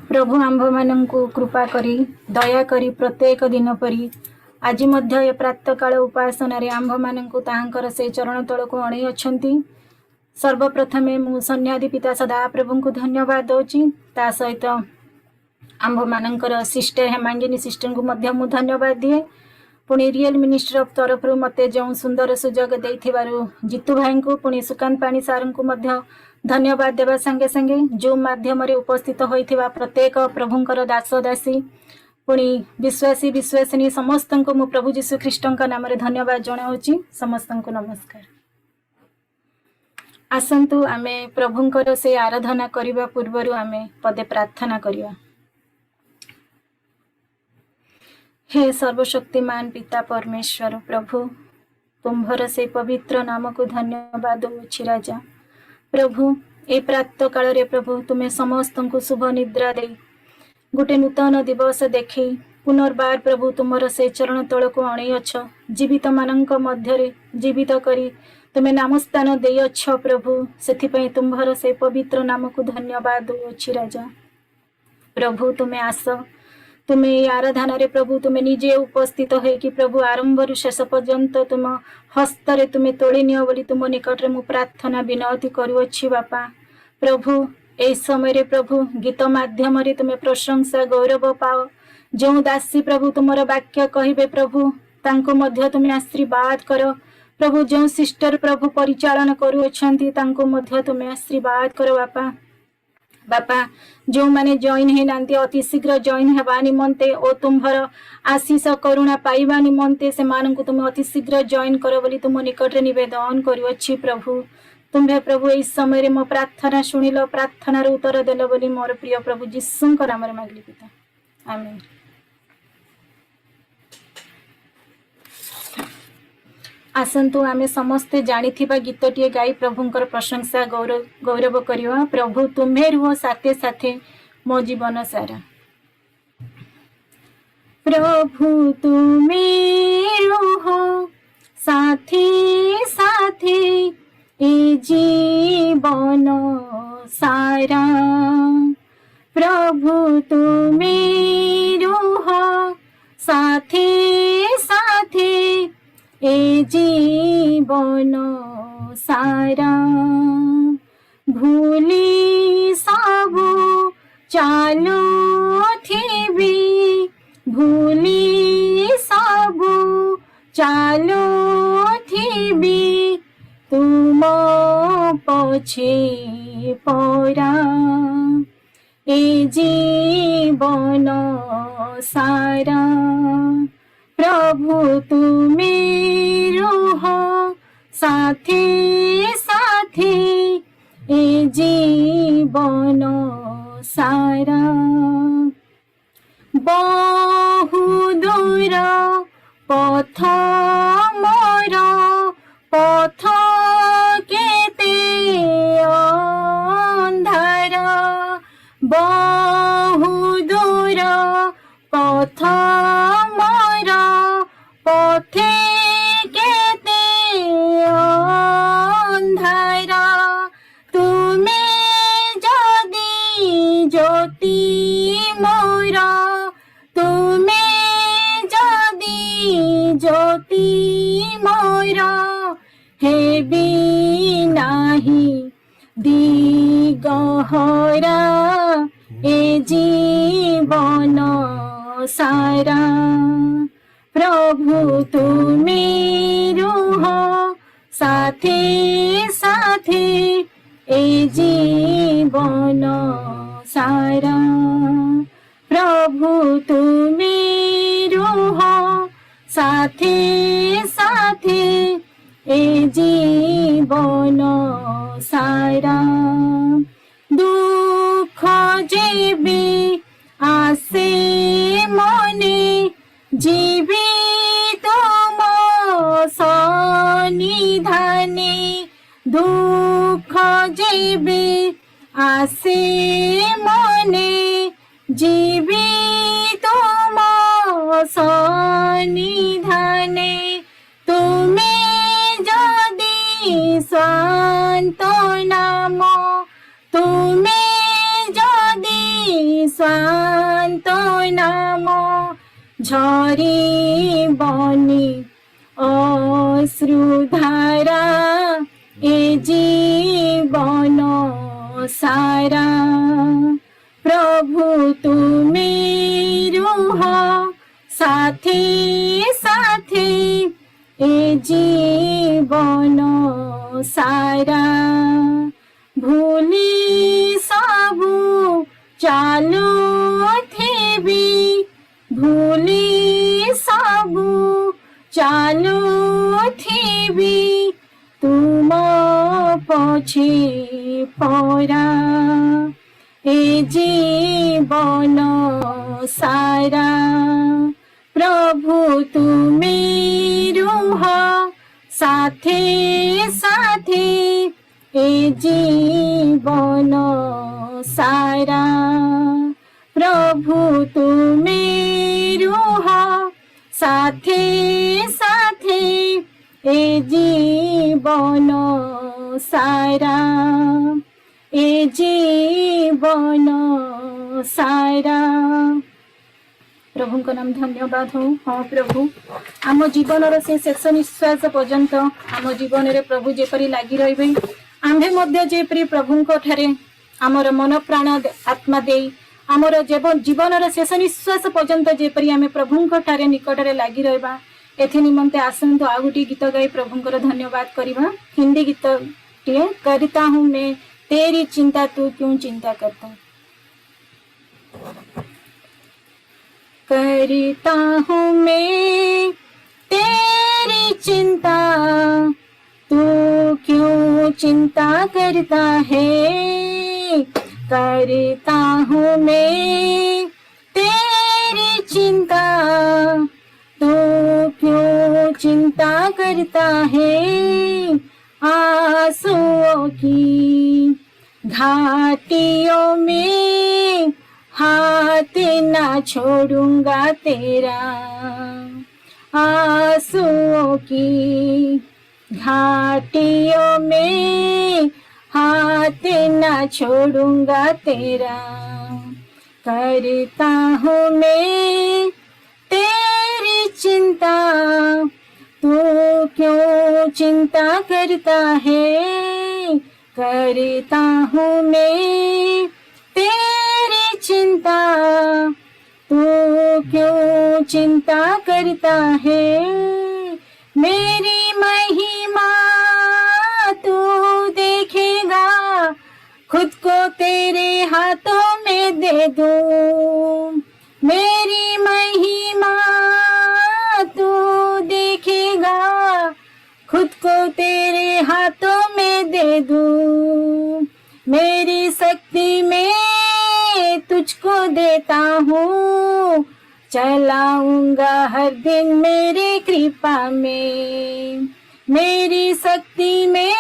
प्रभु आंभ मानंकु कृपा करी दया करी प्रत्येक दिन परी आज मध्य ए प्रातः काल उपासना रे आंभ मानंकु ताहांकर से चरण तळकु अणै अछंती। सर्वप्रथमे मु सन्यादि पिता सदा प्रभु को धन्यवाद दउची। ता सहित आंभ मानंकर सिस्टर हेमांगिनी सिस्टर को मध्य मु धन्यवाद दिए। पुणी रियल मिनिस्टर ऑफ तरफ मते जो सुंदर सुजोग देथिबारु जितू भाई को पुणी सुकांत पाणी सार को मध्य धन्यवाद देवा संगे संगे जो माध्यम रे उपस्थित होइथिबा प्रत्येक प्रभुंकर दास दासी पुणी विश्वासी विश्वासिनी समस्त को मु प्रभु जीशु ख्रीष्टन नाम रे धन्यवाद जणाउची। समस्त को नमस्कार। आसंतु आमे प्रभुंकर से आराधना करिबा पूर्वरु आमे पदे प्रार्थना करिया। हे सर्वशक्तिमान पिता परमेश्वर प्रभु तुम्भर से पवित्र नाम को धन्यवाद दउछि राजा। प्रभु ए प्रातः काल रे प्रभु तुम्हें समस्त को शुभ निद्रा दे गोटे नूतन दिवस देखी पुनर्बार प्रभु तुमर से चरण तल को अणै अछ। जीवित मानंक मध्य रे जीवित करी तुम्हें नामस्थान दे अछ प्रभु सेथिपई तुम्भर से पवित्र नाम को धन्यवाद दउछि राजा। प्रभु तुम्हें आस तुम्हें आराधना रे प्रभु तुम्हें निजे उपस्थित है कि प्रभु आरंभ रु शेष पर्यंत तुम हस्त रे तुम्हें तोड़ी नियो बोली तुम निकट रे मु प्रार्थना विनती करुअछि बापा। प्रभु ए समय रे प्रभु गीत माध्यम रे तुम्हें प्रशंसा गौरव पाओ। जो दासी प्रभु तुमर वाक्य कहिबे प्रभु तांको मध्य तुम्हें आशीर्वाद करो प्रभु। जो सिस्टर प्रभु परिचालन करुअछंती तांको मध्य तुम्हें आशीर्वाद करो बापा। बापा जो माने जॉइन है नांती अति शीघ्र जॉइन हेबा निमंते ओ तुम्भर आशीष करुणा पाइबा निमंते से मान को तुम अति शीघ्र जॉइन करो बोली तुम निकट रे निवेदन करुअछि प्रभु। तुम्हें प्रभु इस समय रे मो प्रार्थना सुनिलो प्रार्थना रे उत्तर देलो बोली मोर प्रिय प्रभु यीशु को नाम रे मागली पिता आमीन। आसंतु आमे समस्ते जानिथिबा गीतटिए गाई प्रभुंकर प्रशंसा गौरव करिवा। प्रभु तुम्हें रुह साथे साथे मो जीवन सारा। प्रभु तुम्हें रुह साथे साथे ए जीवन सारा। प्रभु तुम्हें रुह साथे साथे ए जीवन सारा। भूली सबु चालू थिबी भूली सबु चालू थिबी तुम पछे परा ए जीवन सारा। प्रभु तुम्हें रुह साथे साथे ए जीवन सारा। बहु दूर पथ मोर पथ केते अंधार। बहु दूर पथ मोर पथे केते अंधार। तुमे जदि ज्योति मोर तुमे जदि ज्योति मोर हेबी नाही दिगहरा ए जीवन सारा। प्रभु तुम्हें रुह साथे साथे ए जीवन सारा। प्रभु तुम्हें रुह साथे साथे ए जीवन सारा। दुख जेबी आसे मने जीवित सन्निधाने दुख जेबे आसे मने जीवित सन्निधाने तुमे जदि शांत नाम तुमे जदि সান্ত্বনাম ঝরি বনি অশ্রুধারা এ জীবন সারা। প্রভু তুমি রুহ সাথে সাথে এ জীবন সারা। ভুলি সবু চালু থিবি, ভুলি সবু চালু থিবি, তুম পছে পরা এ জীবন সারা। প্রভু তুমি রুহ সাথে সাথে এ জীবন সারা। প্রভু তুমি রুহ সাথে সাথে এ জীবন সারা, এ জীবন সারা। प्रभु नाम धन्यवाद हो। हाँ प्रभु, आम जीवन से शेष निश्वास पर्यंत आम जीवन में प्रभु जेपरी लगी रे, आम्भे जेपरी प्रभु ठारे आमर मन प्राण आत्मा दे आमर जीवन शेष निश्वास पर्यंत जेपरी आम प्रभु ठारे निकट में लगी रहा। एथि निमंते आसंतु आ गोटे गीत गाई प्रभुंकर धन्यवाद करवा। हिंदी गीत टे करता हूँ मैं तेरी चिंता तू क्यों चिंता करता। करता हूँ मैं तेरी चिंता तू क्यों चिंता करता है। करता हूँ मैं तेरी चिंता तू क्यों चिंता करता है। आंसुओं की घाटियों में हाथ ना छोड़ूंगा तेरा। आंसुओं की घाटियों में हाथ ना छोड़ूंगा तेरा। करता हूँ मैं तेरी चिंता तू क्यों चिंता करता है। करता हूँ मैं तेरी चिंता तू क्यों चिंता करता है। मेरी महिमा तू देखेगा खुद को तेरे हाथों में दे दूं। मेरी महिमा तू देखेगा खुद को तेरे हाथों में दे दूं। मेरी शक्ति में तुझको देता हूँ, चलाऊंगा हर दिन मेरी कृपा में। मेरी शक्ति में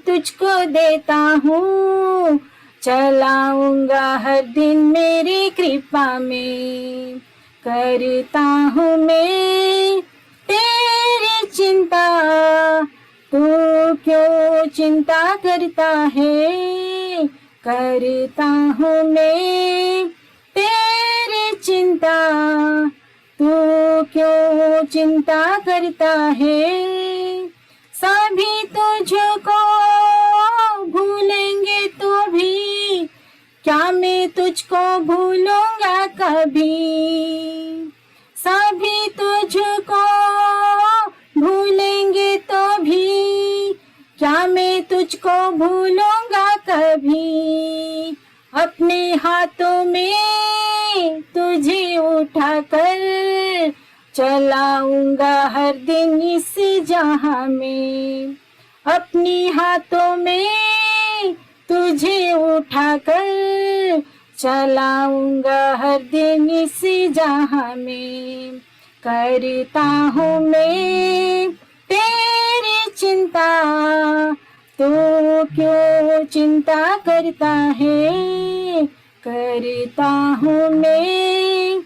तुझको देता हूँ, चलाऊंगा हर दिन मेरी कृपा में। करता हूँ मैं तेरी चिंता तू क्यों चिंता करता है। करता हूँ मैं तेरी चिंता तू क्यों चिंता करता है। सभी तुझको भूलेंगे तो भी क्या मैं तुझको भूलूंगा कभी। सभी तुझको भूलेंगे तो भी क्या मैं तुझको भूलूंगा कभी। अपने हाथों में तुझे उठाकर चलाऊंगा हर दिन इस जहां में। अपनी हाथों में तुझे उठाकर चलाऊंगा हर दिन इस जहां में। करता हूँ मैं तेरी चिंता तू क्यों चिंता करता है। करता हूँ मैं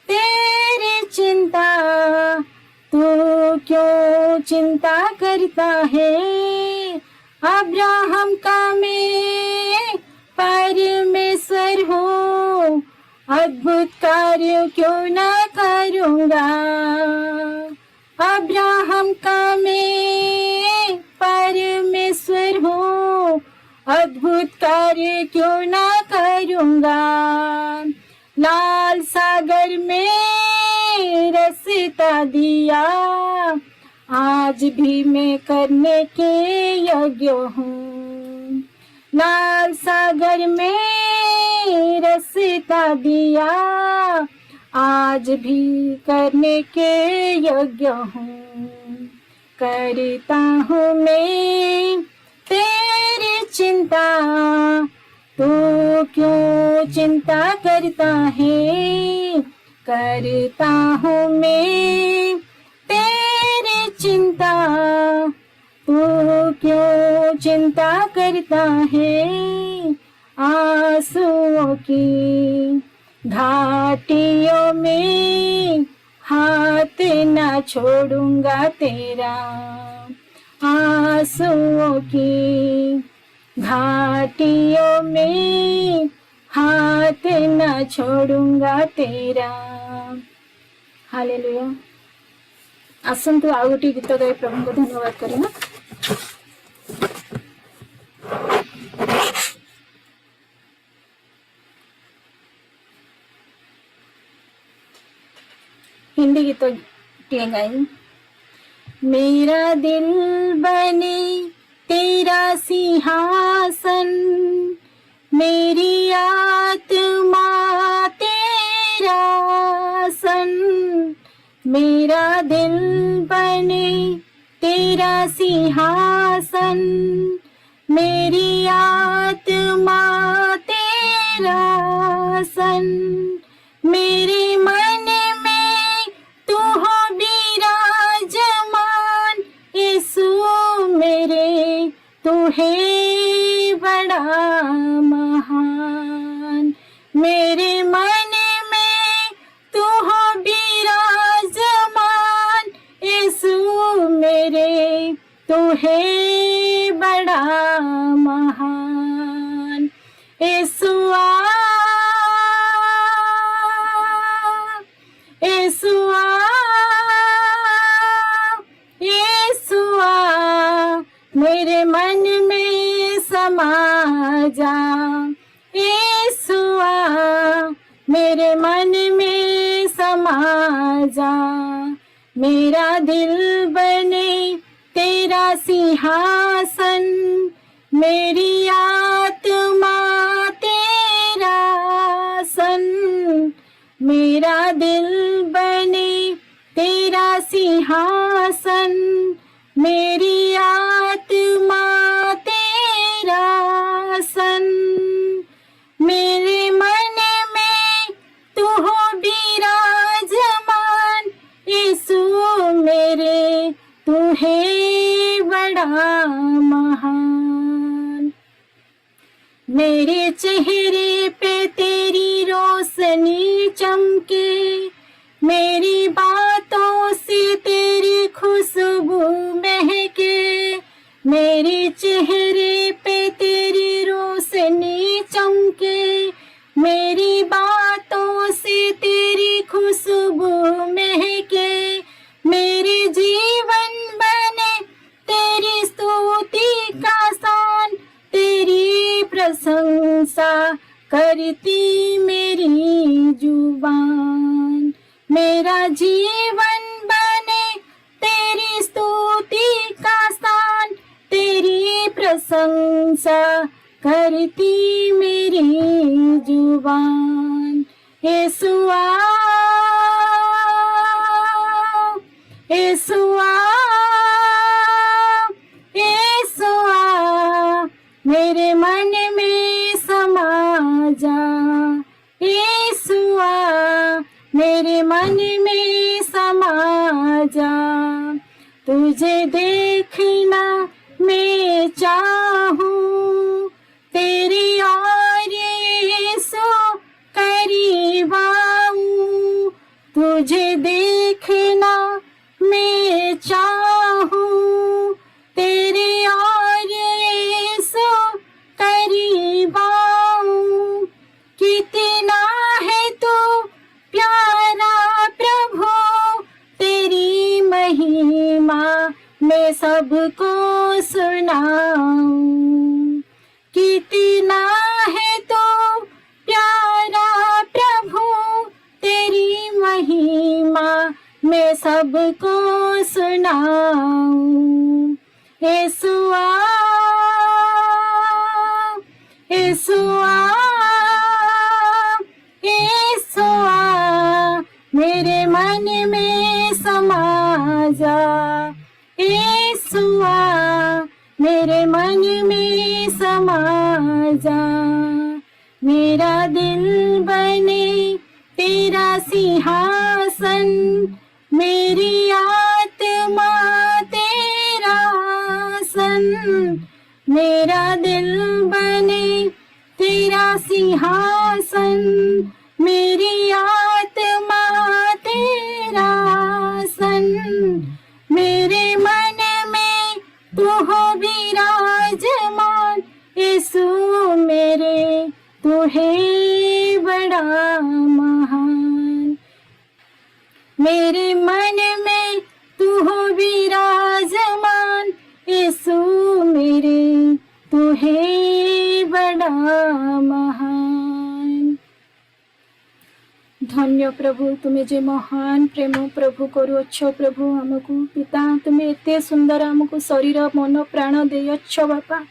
तेरी चिंता तू क्यों चिंता करता है। अब्राहम का मैं परमेश्वर हूँ, अद्भुत कार्य क्यों न करूँगा। अब्राहम का मैं परमेश्वर हूँ, अद्भुत कार्य क्यों न करूँगा। लाल सागर में रास्ता दिया, आज भी मैं करने के योग्य हूँ। लाल सागर में रास्ता दिया, आज भी करने के योग्य हूँ। करता हूँ मैं तेरी चिंता, तू क्यों चिंता करता है। करता हूँ मैं तेरी चिंता, तू क्यों चिंता करता है। आंसुओं की घाटियों में हाथ न छोड़ूंगा तेरा। आंसुओं की घाटियों में हाथ न छोड़ूंगा तेरा। हालेलुया। आसन्तु आउ गोटे गीत गाई प्रभु को धन्यवाद करना। हिंदी गीत टे गाई। मेरा दिल बने तेरा सिंहासन, मेरी आत्मा तेरा सन। मेरा दिल बने तेरा सिंहासन, मेरी आत्मा तेरा सन। मेरे मन में तू हो विराजमान, यीशु मेरे तू है बड़ा महान। मेरे मन में तू हो विराजमान, यीशु मेरे तू है बड़ा महान। यीशु मेरे मन में समा जा। यीशुआ मेरे मन में समा जा। मेरा दिल बने तेरा सिंहासन, मेरी आत्मा तेरा सन। मेरा दिल बने तेरा सिंहासन, मेरी आत्मा तेरा सन। मेरे मन में तू हो विराजमान, यीशु मेरे तू है बड़ा महान। मेरे चेहरे पे तेरी रोशनी चमके, मेरी बातों से तेरी खुशबू महके। मेरे चेहरे पे तेरी रोशनी चमके, मेरी बातों से तेरी खुशबू महके। मेरे जीवन बने तेरी स्तुति का शान, तेरी प्रशंसा करती मेरी जुबान। मेरा जीवन बने तेरी स्तुति का शान, तेरी प्रशंसा करती मेरी जुबान। यीशुआ यीशुआ यीशुआ मेरे मन में समा जा। यीशुआ मेरे मन में समा जा। तुझे देखना मैं चाहूं, तेरी और यीशु करीब आऊं। तुझे देखना मैं चाहूं, तेरी और यीशु करीब आऊं। कितना है सबको सुनाऊं। यीशुआ यीशुआ यीशुआ मेरे मन में समा जा। यीशुआ मेरे मन में समा जा। मेरा दिल बने तेरा सिंहासन, मेरी आत्मा तेरा आसन। मेरा दिल बने तेरा सिंहासन, मेरी आत्मा तेरा आसन। मेरे मन में तू हो विराजमान, यीशु मेरे तू है बड़ा महान। मेरे मन में तू हो विराजमान, यीशु मेरे तू है बड़ा महान। धन्य प्रभु, तुम्हें जे महान प्रेम प्रभु करुअछ प्रभु हमको। पिता तुम्हें एते सुंदर हमको शरीर मन प्राण देयछ बापा।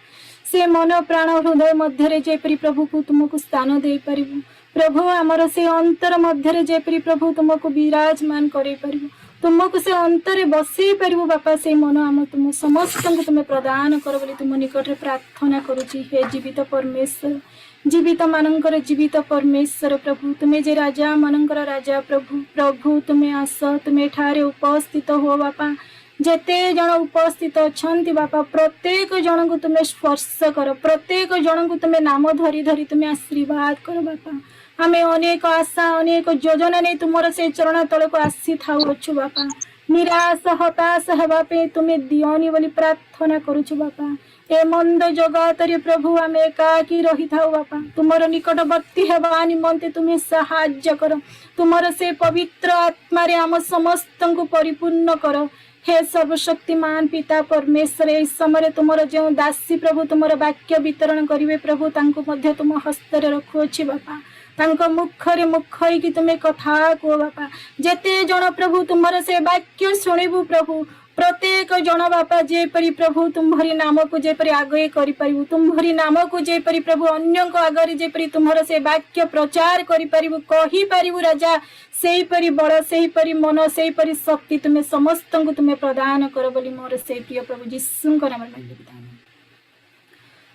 से मन प्राण हृदय मध्य जेपरी प्रभु को तुमको स्थान दे पारिबु प्रभु। आमर से अंतर मध्य जेपरी प्रभु तुमको विराजमान करे पारिबु, तुमको से अंतरे बसई पारिबु बापा। से मन आम तुम समस्त को तुम्हें प्रदान कर बोली तुम निकट में प्रार्थना करुची। हे जीवित परमेश्वर, जीवित मानकर जीवित परमेश्वर प्रभु, तुम्हें जे राजा मानकर राजा प्रभु। प्रभु तुम्हें आस, तुम्हें ठारे उपस्थित हो बापा। जेते जन उपस्थित अच्छा बापा, प्रत्येक जन को तुम्हें स्पर्श कर, प्रत्येक जन को तुम्हें नाम धरी धरी तुम्हें आशीर्वाद कर बापा। आमे अनेक आशा अनेक योजना नहीं तुमर से चरण तल को आसी था बापा। निराश हताश हवापे तुम्हें दियोनी बोली प्रार्थना करुछु बापा। ए मंद जगत रे प्रभु आमे एकाकी रही था बापा। तुमर निकटवर्ती हेबा निमंते तुम्हें सहाय्य कर। तुमर से पवित्र आत्मा रे आम समस्त को परिपूर्ण कर। हे सर्वशक्तिमान पिता परमेश्वर, इस समय तुमर जो दासी प्रभु तुमर वाक्य वितरण करिवे प्रभु, तांको मध्य तुम हस्ତରେ रखुअछि बापा। तांको मुखरे मुख कि तुम्हें कथा कह बापा। जेते जन प्रभु तुमर से वाक्य शुणिबु प्रभु, प्रत्येक जन बापा जेपरी प्रभु तुम्हारी नाम को जेपरी आगे करि परिबु, तुम्हारी नाम को जेपरी प्रभु अन्य को आगे जेपरी तुम्हार से वाक्य प्रचार करि परिबु, कहि परिबु राजा। सेही परी बड़, सेही परी मन, सेही परी शक्ति तुम्हें समस्त को तुम्हें प्रदान कर बोली मोर से प्रिय प्रभु जीशुଙ୍କ नाम रे विधान।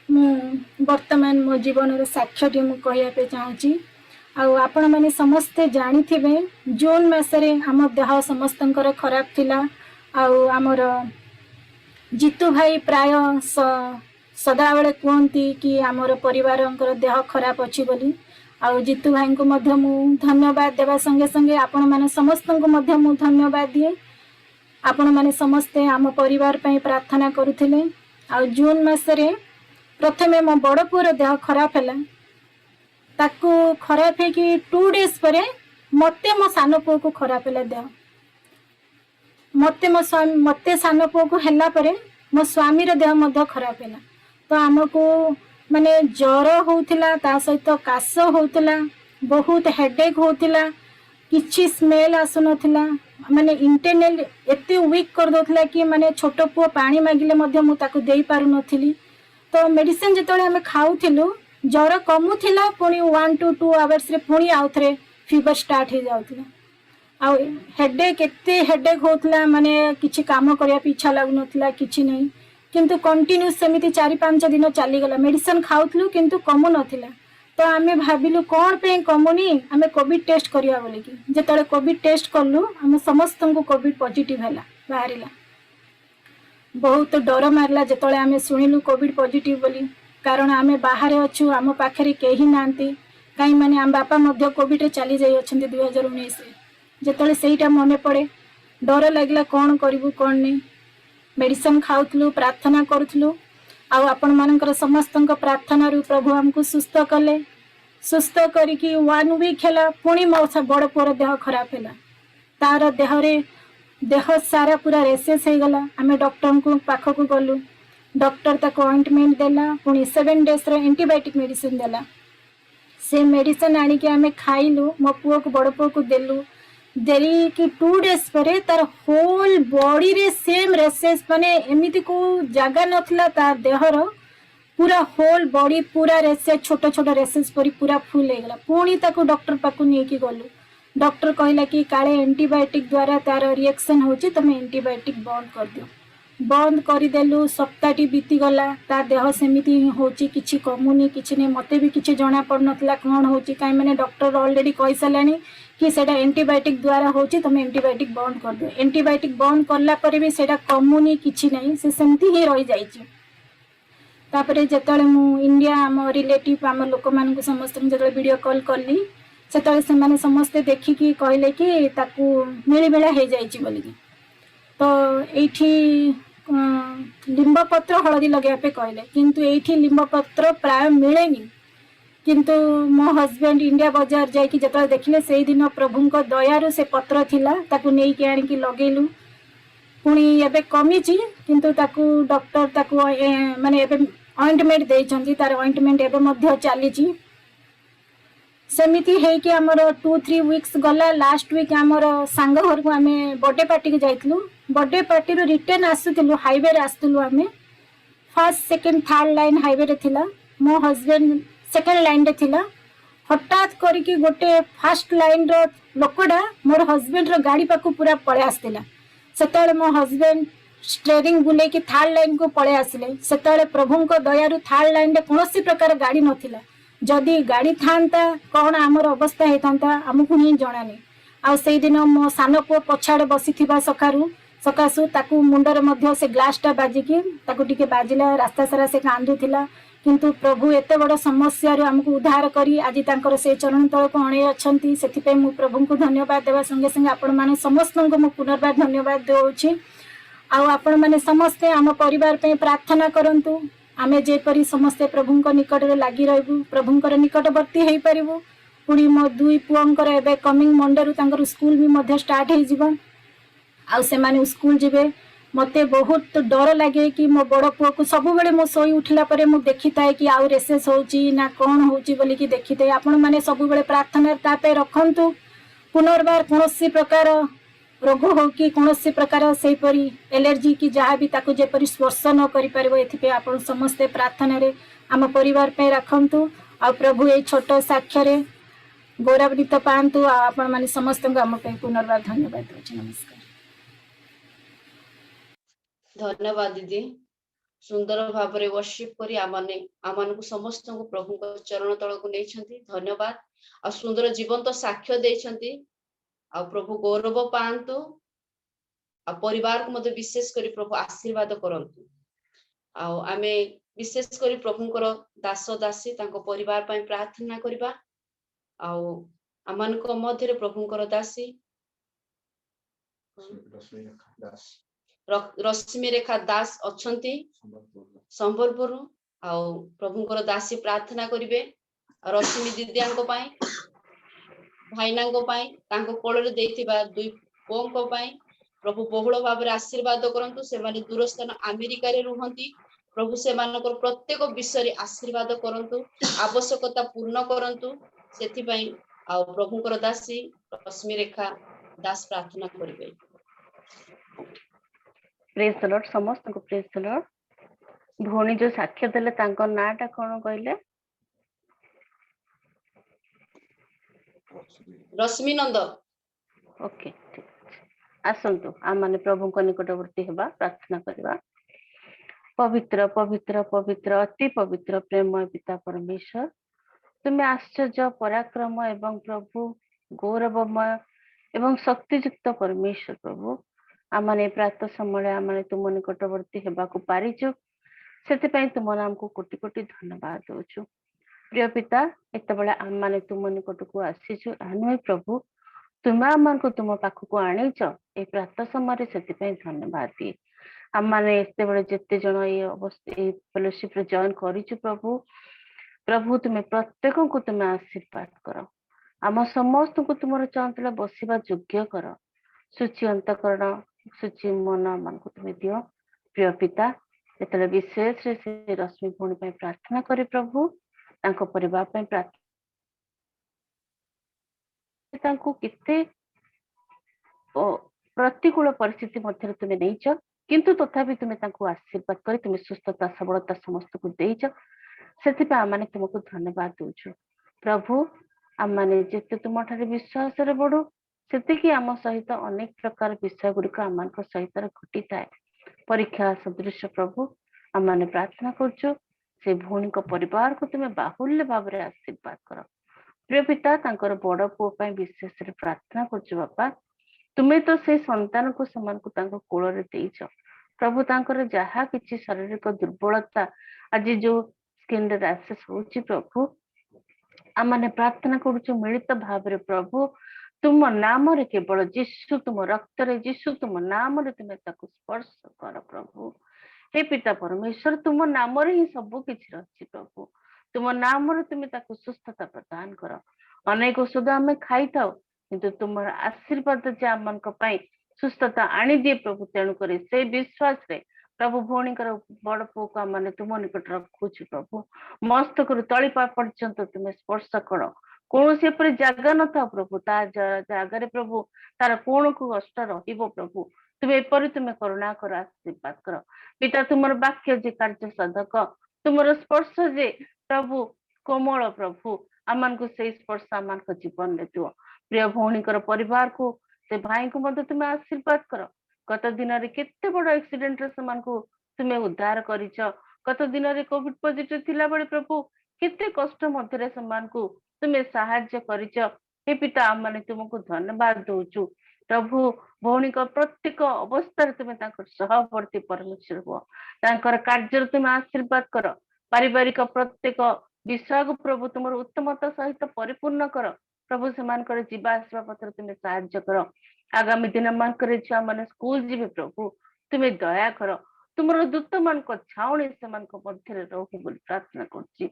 मु वर्तमान मो जीवन साक्ष्यटी मु कहया पे चाहूची। आपण मैंने समस्ते जानी थिबे जून मासरे आम देह समस्तंकर खराब थिला। आमर जीतू भाई प्राय सदा बेले कहती कि आमर परिवार देह खराब अच्छी बोली। जीतू भाई को मध्य मु धन्यवाद देवा संगे संगे आपण माने समस्त को मध्य मु धन्यवाद दिए। आपण माने समस्ते आम परिवार पई प्रार्थना करुथिले। जून मासरे प्रथमे मो बड़ पुअर देह खराब है, ताकू खराब है कि 2 डेज पर मते मो सान पुओ को खराब है देह। मते सान पुओ को हैला परे मो स्वामी रो देह मध्य खराब है। तो आमको माने ज्वर होउथिला, ता सहित काश होउथिला, बहुत हेडेक होउथिला, किछि स्मेल आसु नथिला, माने इंटरनल एते वीक कर दोथिला कि माने छोट पुओ पानी मागिले मध्य मु ताकू देई पारु नथिली। तो मेडिसिन जेतळे हमें खाउथिलु ज्वर कमुथिला, पुणी 1 to 2 आवर्स रे पुणी आउथरे फीवर स्टार्ट हो जाउथिला। आ हेडेक एते हेडेक होउथिला, माने किछि काम करिया इच्छा लागु नथिला, किछि नहीं। किंतु कंटिन्यू सेमिति 4-5 दिन चली गला। मेडिसिन खाउथलु किंतु कमु नथिला। तो आमे भाबिलु कोन पे कमुनी, आमे कोविड टेस्ट करिया बोली कि जेतळे कोविड टेस्ट करलु आमे समस्त को कोविड पॉजिटिव हैला बाहरिला। बहुत डर मारला जेतळे आमे सुनिलु कोविड पॉजिटिव बोली, कारण आमे बाहर अछु, आम पाखरे केही नांती। काई माने आम बापा मध्य कोविड रे चली जाई अछंती 2019 रे। जेतळे सेईटा मने पड़े डर लागला कोन करिवु कोन नै। मेडिसिन खाउथलु, प्रार्थना करुथलु। आपण मानकर समस्तंक प्रार्थना रु प्रभु हमको सुस्थ कले। सुस्थ करिकी 1 वीक हैला पुणी मो बड़ पुअर देह खराब हैला। तार देह सारा पूरा रेसेस हो गला। आमे डॉक्टर को पाख को गलु, डॉक्टर ताको ऑइंटमेंट देला, पुणी 7 डेज रे एंटीबायोटिक मेडिसिन देला। से मेडिसिन आनिकी आमे खाइलु, मो पुओ को बड़ पुओ को देलु। देरी कि 2 days पर तार होल बॉडी रे सेम रेसेस माने एमिति को जगह नथला तार देहर पूरा होल बॉडी पूरा रेसेस छोट छोट रेसेस परी पूरा फुल हो गला। पुणी ताको डॉक्टर पाकु नहीं कि गलु। डॉक्टर कहला कि काले एंटीबायोटिक द्वारा तार रिएक्शन होची तमे एंटीबायोटिक बंद कर दियो। बंद करदेलु सप्ताहटी बीती गला ता देह सेमिति होची किछि कमुनी किछि ने मते भी किछि जणा पड़ नथला कोन होची काई माने डॉक्टर ऑलरेडी कहि सलानी कि सेटा एंटीबायोटिक द्वारा होची तमे एंटीबायोटिक बंद कर दियो। एंटीबायोटिक बंद करला परे भी सेटा कमुनी किछि नै से सेमति ही रहि जाईची। तापरे जेतले मु इंडिया आम रिलेटिव आम लोक मान समस्त जेतले वीडियो कॉल करली सेतले से माने समस्त देखि कि कहले कि ताकू मिली बेला हे जाईची बोली तो एठी लिंब पत्र हलदी लगे पे कहले किंतु एठी लिंब पत्र प्राय मिलेनी किंतु मो हस्बैंड इंडिया बाजार जाई कि जतले देखले सेही दिन प्रभु को दयारु से पत्र थिला ताकू नेई के आनी कि लगेलु पुणी एबे कमीची किंतु ताकू डॉक्टर ताकू माने एबे ऑइंटमेंट देइछंती तार ऑइंटमेंट एबे मध्य चालीची सेमिति है कि हमर 2-3 वीक्स गला लास्ट वीक हमर सांग घर को आमे बर्थडे पार्टी के जाइतलु बर्थडे पार्टी रो रिटर्न आसुतलु हाईवे रे आसुतलु आमे first second third lane highway रे थिला मो हस्बैंड सेकंड लाइन रे थिला हठात करी कि गोटे फर्स्ट लाइन रो लोकडा मोर हस्बैंड रो गाड़ी पाकू पूरा पळे आस्तिला सेतले मो हस्बैंड स्टीयरिंग बुले कि थर्ड लाइन को पळे आसिले सेतले प्रभु को दयारु थर्ड लाइन रे कोनोसी प्रकार गाड़ी नथिला जदि गाड़ी थांता कौन आमर अवस्था होता आमको ही जनानी आ से दिन मो सान पु पछाड़े बसी सकारू सकाशु ताकू मुंडर मध्य से ग्लासटा बाजिकी ताकू टिके बाजिला रास्ता सारा से कांदुथिला किंतु प्रभु एते बड़ समस्या रे हमको उद्धार करी आज तांकर से चरण तल को अणे अछंती सेति पे मु प्रभु को धन्यवाद देवा संगे संगे आपण माने समस्त को मु पुनर्बार धन्यवाद देउछि आ आपण माने समस्त आम परिवार पे प्रार्थना करंतु आमे जेपरी समस्ते प्रभु को निकट रे लागी रहबु प्रभु को निकटवर्ती हेई परिबु पुणी मो दुई पुअंकर एबे कमिंग मंडे रु तांकर स्कूल भी मध्य स्टार्ट हेई जिवो आ से माने स्कूल जिवे मते बहुत डर लागे कि मो बड़ पुओ को सब बेले मो सोई उठला परे मु देखिताय कि आउ रेसेस होची ना कोन होची बोली कि देखिते आपण माने सब बेले प्रार्थना तापे रखंतु पुनर्बार कोनोसी प्रकार रोग हो कि कौन प्रकार से परी एलर्जी की जहाँ भी ताकू जेपरी स्पर्श न करि परबो एथिपे आपण समस्ते प्रार्थना रे आम परिवार पे रखंतु आ प्रभु ए छोट साक्ष्य रे गौरवान्वित पांतु आपण माने समस्त को आम पे पुनर्बार धन्यवाद देछि। नमस्कार। धन्यवाद दीदी सुंदर भाव रे वर्शिप करी आमान को समस्त को प्रभु को चरण तल को नै छंती धन्यवाद आ सुंदर जीवन तो साक्ष्य दे छंती आ प्रभु गौरव पांतु आ परिवार को मते विशेष करी प्रभु आशीर्वाद करंतु आ आमे विशेष करी प्रभुंकर दास दासी तांको परिवार पय प्रार्थना करिबा आ आमान को मध्य रे प्रभुंकर दासी रश्मि रेखा दास अछंती संबलपुर आ प्रभुंकर दासी प्रार्थना करिवे रश्मि दीदियांको पय भाईनांको पाई तांको कोଳରେ ଦେଇଥିବା ଦୁଇ ପୁଅଙ୍କ ପାଇଁ ପ୍ରଭୁ ବହୁଳ ଭାବରେ ଆଶୀର୍ବାଦ କରନ୍ତୁ ସେମାନେ ଦୂରସ୍ଥାନ ଆମେରିକା ରେ ରୁହନ୍ତି ପ୍ରଭୁ ସେମାନଙ୍କର ପ୍ରତ୍ୟେକ ବିଷୟରେ ଆଶୀର୍ବାଦ କରନ୍ତୁ ଆବଶ୍ୟକତା ପୂର୍ଣ୍ଣ କରନ୍ତୁ ସେଥିପାଇଁ ଆଉ ପ୍ରଭୁଙ୍କର ଦାସୀ ରଶ୍ମି ରେଖା ଦାସ ପ୍ରାର୍ଥନା କରିବେ। प्रेज द लॉर्ड समस्त को प्रेज द लॉर्ड भौणी जो साक्ष्य देले तांको नाटा कोन कहले रश्मि नंद ओके ठीक आसंतु आ माने प्रभु को निकटवर्ती हेबा प्रार्थना करबा। पवित्र पवित्र पवित्र अति पवित्र प्रेममय पिता परमेश्वर तुम्हें आश्चर्य पराक्रम एवं प्रभु गौरवमय एवं शक्तियुक्त परमेश्वर प्रभु आमाने प्रातः समय आमाने तुम निकटवर्ती हेबा को पारिछु सेते तुम नाम को कोटि कोटि धन्यवाद दउछु। प्रिय पिता एत बळे आम माने तुम निकट को आसीछु आनुय प्रभु तुम आम को तुम पाख को आनीच ए प्रातः समय से धन्यवाद दिए आम माने एते बळे जेते जण ए अवस्था ए फेलोशिप रे जॉइन करिछु प्रभु प्रभु तुम्हें प्रत्येक को तुम्हें आशीर्वाद कर आम समस्त को तुम चंचल बसवा योग्य कर सूची अंतकरण सूची मन मान को तुम्हें दियो। प्रिय पिता एतले विशेष रे से रश्मि भौणी पे प्रार्थना करी प्रभु तांको परिवार पे प्रार्थना तांको किते ପ୍ରତିକୂଳ ପରିସ୍ଥିତି ମଧ୍ୟରେ ତୁମେ ନେଇଛ, କିନ୍ତୁ ତଥାପି ତୁମେ ତାଙ୍କୁ ଆଶୀର୍ବାଦ କରି ତୁମେ ସୁସ୍ଥତା ସବଳତା ସମସ୍ତଙ୍କୁ ଦେଇଛ। ସେଥିପାଇଁ ଆମମାନେ ତୁମକୁ ଧନ୍ୟବାଦ ଦଉଛୁ ପ୍ରଭୁ। ଆମମାନେ ଯେତେ ତୁମଠାରେ ବିଶ୍ୱାସରେ ବଢୁ, ସେତିକି ଆମ ସହିତ ଅନେକ ପ୍ରକାର ବିଷୟ ଗୁଡିକ ଆମମାନଙ୍କ ସହିତ ଘଟିଥାଏ, ପରୀକ୍ଷା ସଦୃଶ। ପ୍ରଭୁ, ଆମମାନେ ପ୍ରାର୍ଥନା କରୁଛୁ ସେ ଭଉଣୀଙ୍କ ପରିବାରକୁ ତୁମେ ବାହୁଲ୍ୟ ଭାବରେ ଆଶୀର୍ବାଦ କର। ପ୍ରିୟ ପିତା, ତାଙ୍କର ବଡ ପୁଅ ପାଇଁ ବିଶେଷରେ ପ୍ରାର୍ଥନା କରୁଛୁ ବାପା। ତୁମେ ତ ସେଇ ସନ୍ତାନକୁ ସେମାନଙ୍କୁ ତାଙ୍କ କୋଳରେ ଦେଇଛ ପ୍ରଭୁ। ତାଙ୍କର ଯାହା କିଛି ଶାରୀରିକ ଦୁର୍ବଳତା ଆଜି ଯୋଉ ସ୍କିନରେ ରାସେସ୍ ହଉଛି ପ୍ରଭୁ, ଆମମାନେ ପ୍ରାର୍ଥନା କରୁଛୁ ମିଳିତ ଭାବରେ ପ୍ରଭୁ, ତୁମ ନାମରେ, କେବଳ ଯୀଶୁ ତୁମ ରକ୍ତରେ, ଯୀଶୁ ତୁମ ନାମରେ ତୁମେ ତାକୁ ସ୍ପର୍ଶ କର ପ୍ରଭୁ। हे पिता परमेश्वर, तुम नामरे ही सब किछि रहछि प्रभु। तुम नामरे तुमे ताकू सुस्थता प्रदान कर। अनेक औषध आमे खाई थाओ, किंतु तुमर आशीर्वाद जे आमनक पई सुस्थता आनी दिए प्रभु। तेणु करे से विश्वास रे प्रभु भौणी कर बड़ पो को माने तुम निकट रखुछु प्रभु। मस्तक रु तळी पा पर्यंत तुमे स्पर्श कर। कौन से पर जगह न था प्रभु, ता जगह प्रभु तार कोण को कष्ट रहिबो प्रभु। तुमे एपरि तुमे करुणा कर, आशीर्वाद कर पिता। तुमर वाक्य जे कार्य साधक, तुमर स्पर्श जे प्रभु कोमल प्रभु, आमान को से स्पर्श आमान को जीवन में दियो। प्रिय भौणी कर परिवार को, से भाई को मध्य तुमे आशीर्वाद कर। गत दिन रे केते बड़ एक्सीडेंट रे समान को तुमे उद्धार करिछ। गत दिन रे कोविड पॉजिटिव थिला बळे प्रभु केते कष्ट मध्य रे समान को तुमे सहाय्य करिछ। हे पिता, आमाने तुमको धन्यवाद दउछु प्रभु। भौणी को प्रत्येक अवस्था तुमे ताकर सहवर्ती परमेश्वर हो, ताकर कार्य तुमे आशीर्वाद कर। पारिवारिक प्रत्येक विषय को प्रभु तुमर उत्तमता सहित परिपूर्ण कर प्रभु। समान कर जीवा आसवा पत्र तुमे सहाय्य कर। आगामी दिन मान करे छुआ माने स्कूल जीवे प्रभु, तुमे दया कर। तुमर दूत मान को छाउणी समान को मध्य रे रहु बोली प्रार्थना करछि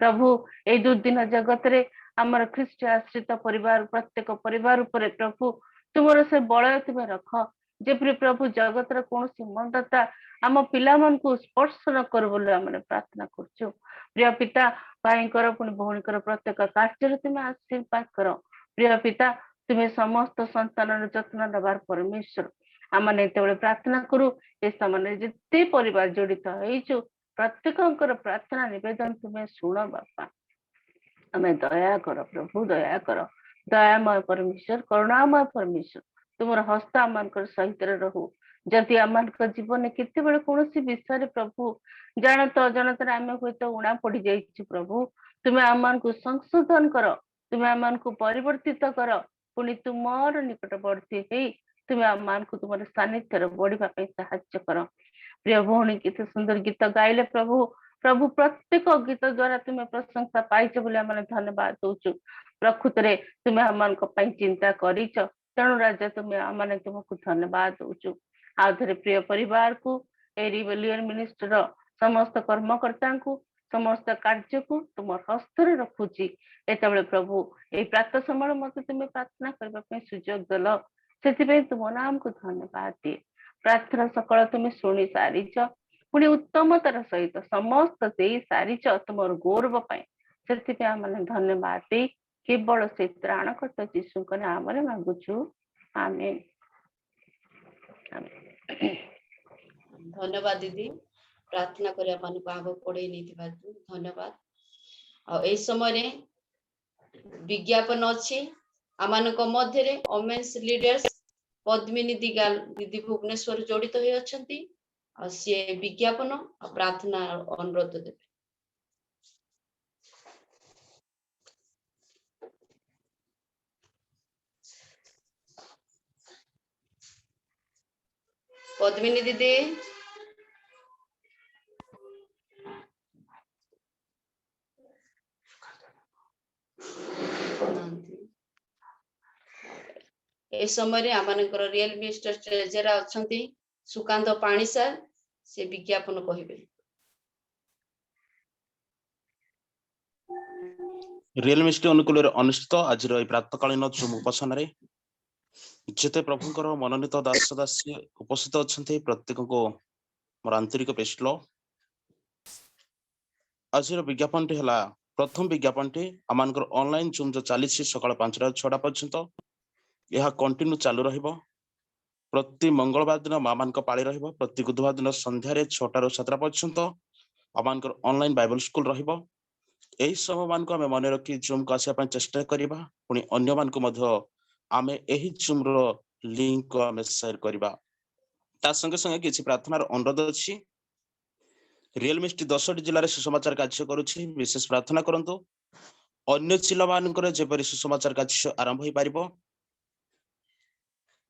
प्रभु। ए दुर्दिन जगत रे हमर ख्रीष्ट आश्रित परिवार, प्रत्येक परिवार ऊपर प्रभु तुमर से बलय तुमे रख। जेपरि प्रभु जगत रे कोनोसी मंदता आम पिला मन को स्पर्श न कर बोली हमने प्रार्थना करछु। प्रिय पिता, भाई कर पुनि भौणी कर प्रत्येक कार्य तुमे आशीर्वाद कर। प्रिय पिता, तुमे समस्त संतान जत्न नबार परमेश्वर। आमने तेबळे प्रार्थना करू ए समय जिते परिवार जड़ित होइछु, प्रत्येककर प्रार्थना निवेदन तुमे सुन बापा। हमें दया कर प्रभु, दया कर। दयामय परमेश्वर, करुणामय परमेश्वर, तुमर हस्त आमनकर सहित रहू। जदि आमनक जीवन केते बेले कोनोसी विषय प्रभु जानत अजानत आमे होइत उणा पड़ी जाइछु प्रभु, तुमे आमन को संशोधन कर, तुमे आमन को परिवर्तित कर। पुनि तुमर निकटवर्ती हे तुमे आमन को तुमर सानिध्य रे बढ़िबा पई सहायता कर। प्रिय भौणी केते सुंदर गीत गाइले प्रभु। प्रभु प्रत्येक गीत द्वारा तुमे प्रशंसा पाइछ बोले हमने धन्यवाद दउछु। प्रकृत रे तुमे आमन को पई चिंता करिछ, तेणु राजा तुमे आमने तुमको धन्यवाद दउछु। आधरे प्रिय परिवार को, ए रिबेलियन मिनिस्टर समस्त कर्मकर्ता को, समस्त कार्य को तुम हस्त रे रखुची। एतबेले प्रभु ए प्रातः समय मते तुमे प्रार्थना करबा पई सुजोग देल, सेति तुम नाम को धन्यवाद दिए। प्रार्थना सकल तुमे सुनी सारिछ, पुणी उत्तमतार सहित समस्त दे सारिछ तुमर गौरव पई। सेति आमने धन्यवाद दे केवल से त्राणकर्ता यीशु के नाम रे मांगुछु, आमेन। धन्यवाद दीदी, प्रार्थना करिया माने आगो पढ़े नहीं धन्यवाद। आ ए समय विज्ञापन अच्छी आमान मध्य वोमेन्स लीडर्स पद्मिनी दिगाल दीदी भुवनेश्वर जड़ित हो अच्छी। सी विज्ञापन आ प्रार्थना अनुरोध देवे। पद्मिनी दीदी, ए समय आमानकर रियल मिनिस्टर ट्रेजर अच्छी सुकांत पाणी सर, से विज्ञापन कहिबे। रियल मिनिस्ट्री अनुकूल अनुष्ठित आज प्रातकालीन चुम उपासना जिते प्रभुंकर मनोनीत दास दासी उपस्थित अच्छा प्रत्येक को मोर आंतरिक प्रेस्लो। आज विज्ञापन टी है प्रथम विज्ञापन टी आमानकर ऑनलाइन चुम जो चली सका 5 टा 6 पर्यंत यह कंटिन्यू चालू रहिबो। प्रति मंगलवार दिन माँ मान पाली रहिबो प्रति बुधवार दिन संध्यारे 6 ରୁ 7 पर्यंत आमानकर ऑनलाइन बाइबल स्कूल रहिबो एही सब मान को हमें मन रखी जूम को आसिया चेष्टा करिबा पुनी अन्य मान को मध्य आमे एही जूम रो लिंक को हमें शेयर करिबा ता संगे संगे किछि प्रार्थनार अनुरोध अछि रियल मिस्ट्री 10 जिल्ला रे सुसमाचार कार्य करूछि विशेष प्रार्थना करंतु अन्य जिल्ला मानकर जेपरि सुसमाचार कार्य आरंभ होई पारिबो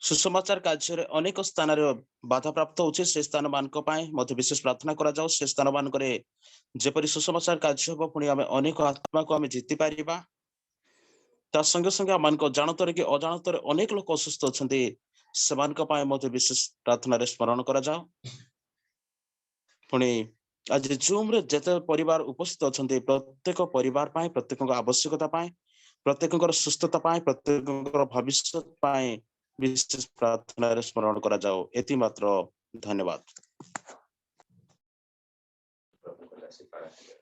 सुसमाचार कार्य रे अनेक स्थान रे बाधा प्राप्त होछि से स्थान मानक पाए मध्य विशेष प्रार्थना करा जाऊ से स्थान मान करे जेपरि सुसमाचार कार्य हो पुनी आमे अनेक आत्मा को आमे जीति पारिबा ता संगे संगे मान को जानतर कि अजाणतर अनेक लोक असुस्थ अछंती समान को पाए मध्य विशेष प्रार्थना रे स्मरण करा जाऊ पुनी आज जूम रे जते परिवार उपस्थित अछंती प्रत्येक परिवार पाए प्रत्येक आवश्यकता पाए प्रत्येक सुस्थता पाए प्रत्येक भविष्य पाए विशेष प्रार्थना रे स्मरण करा जाओ एति मात्र धन्यवाद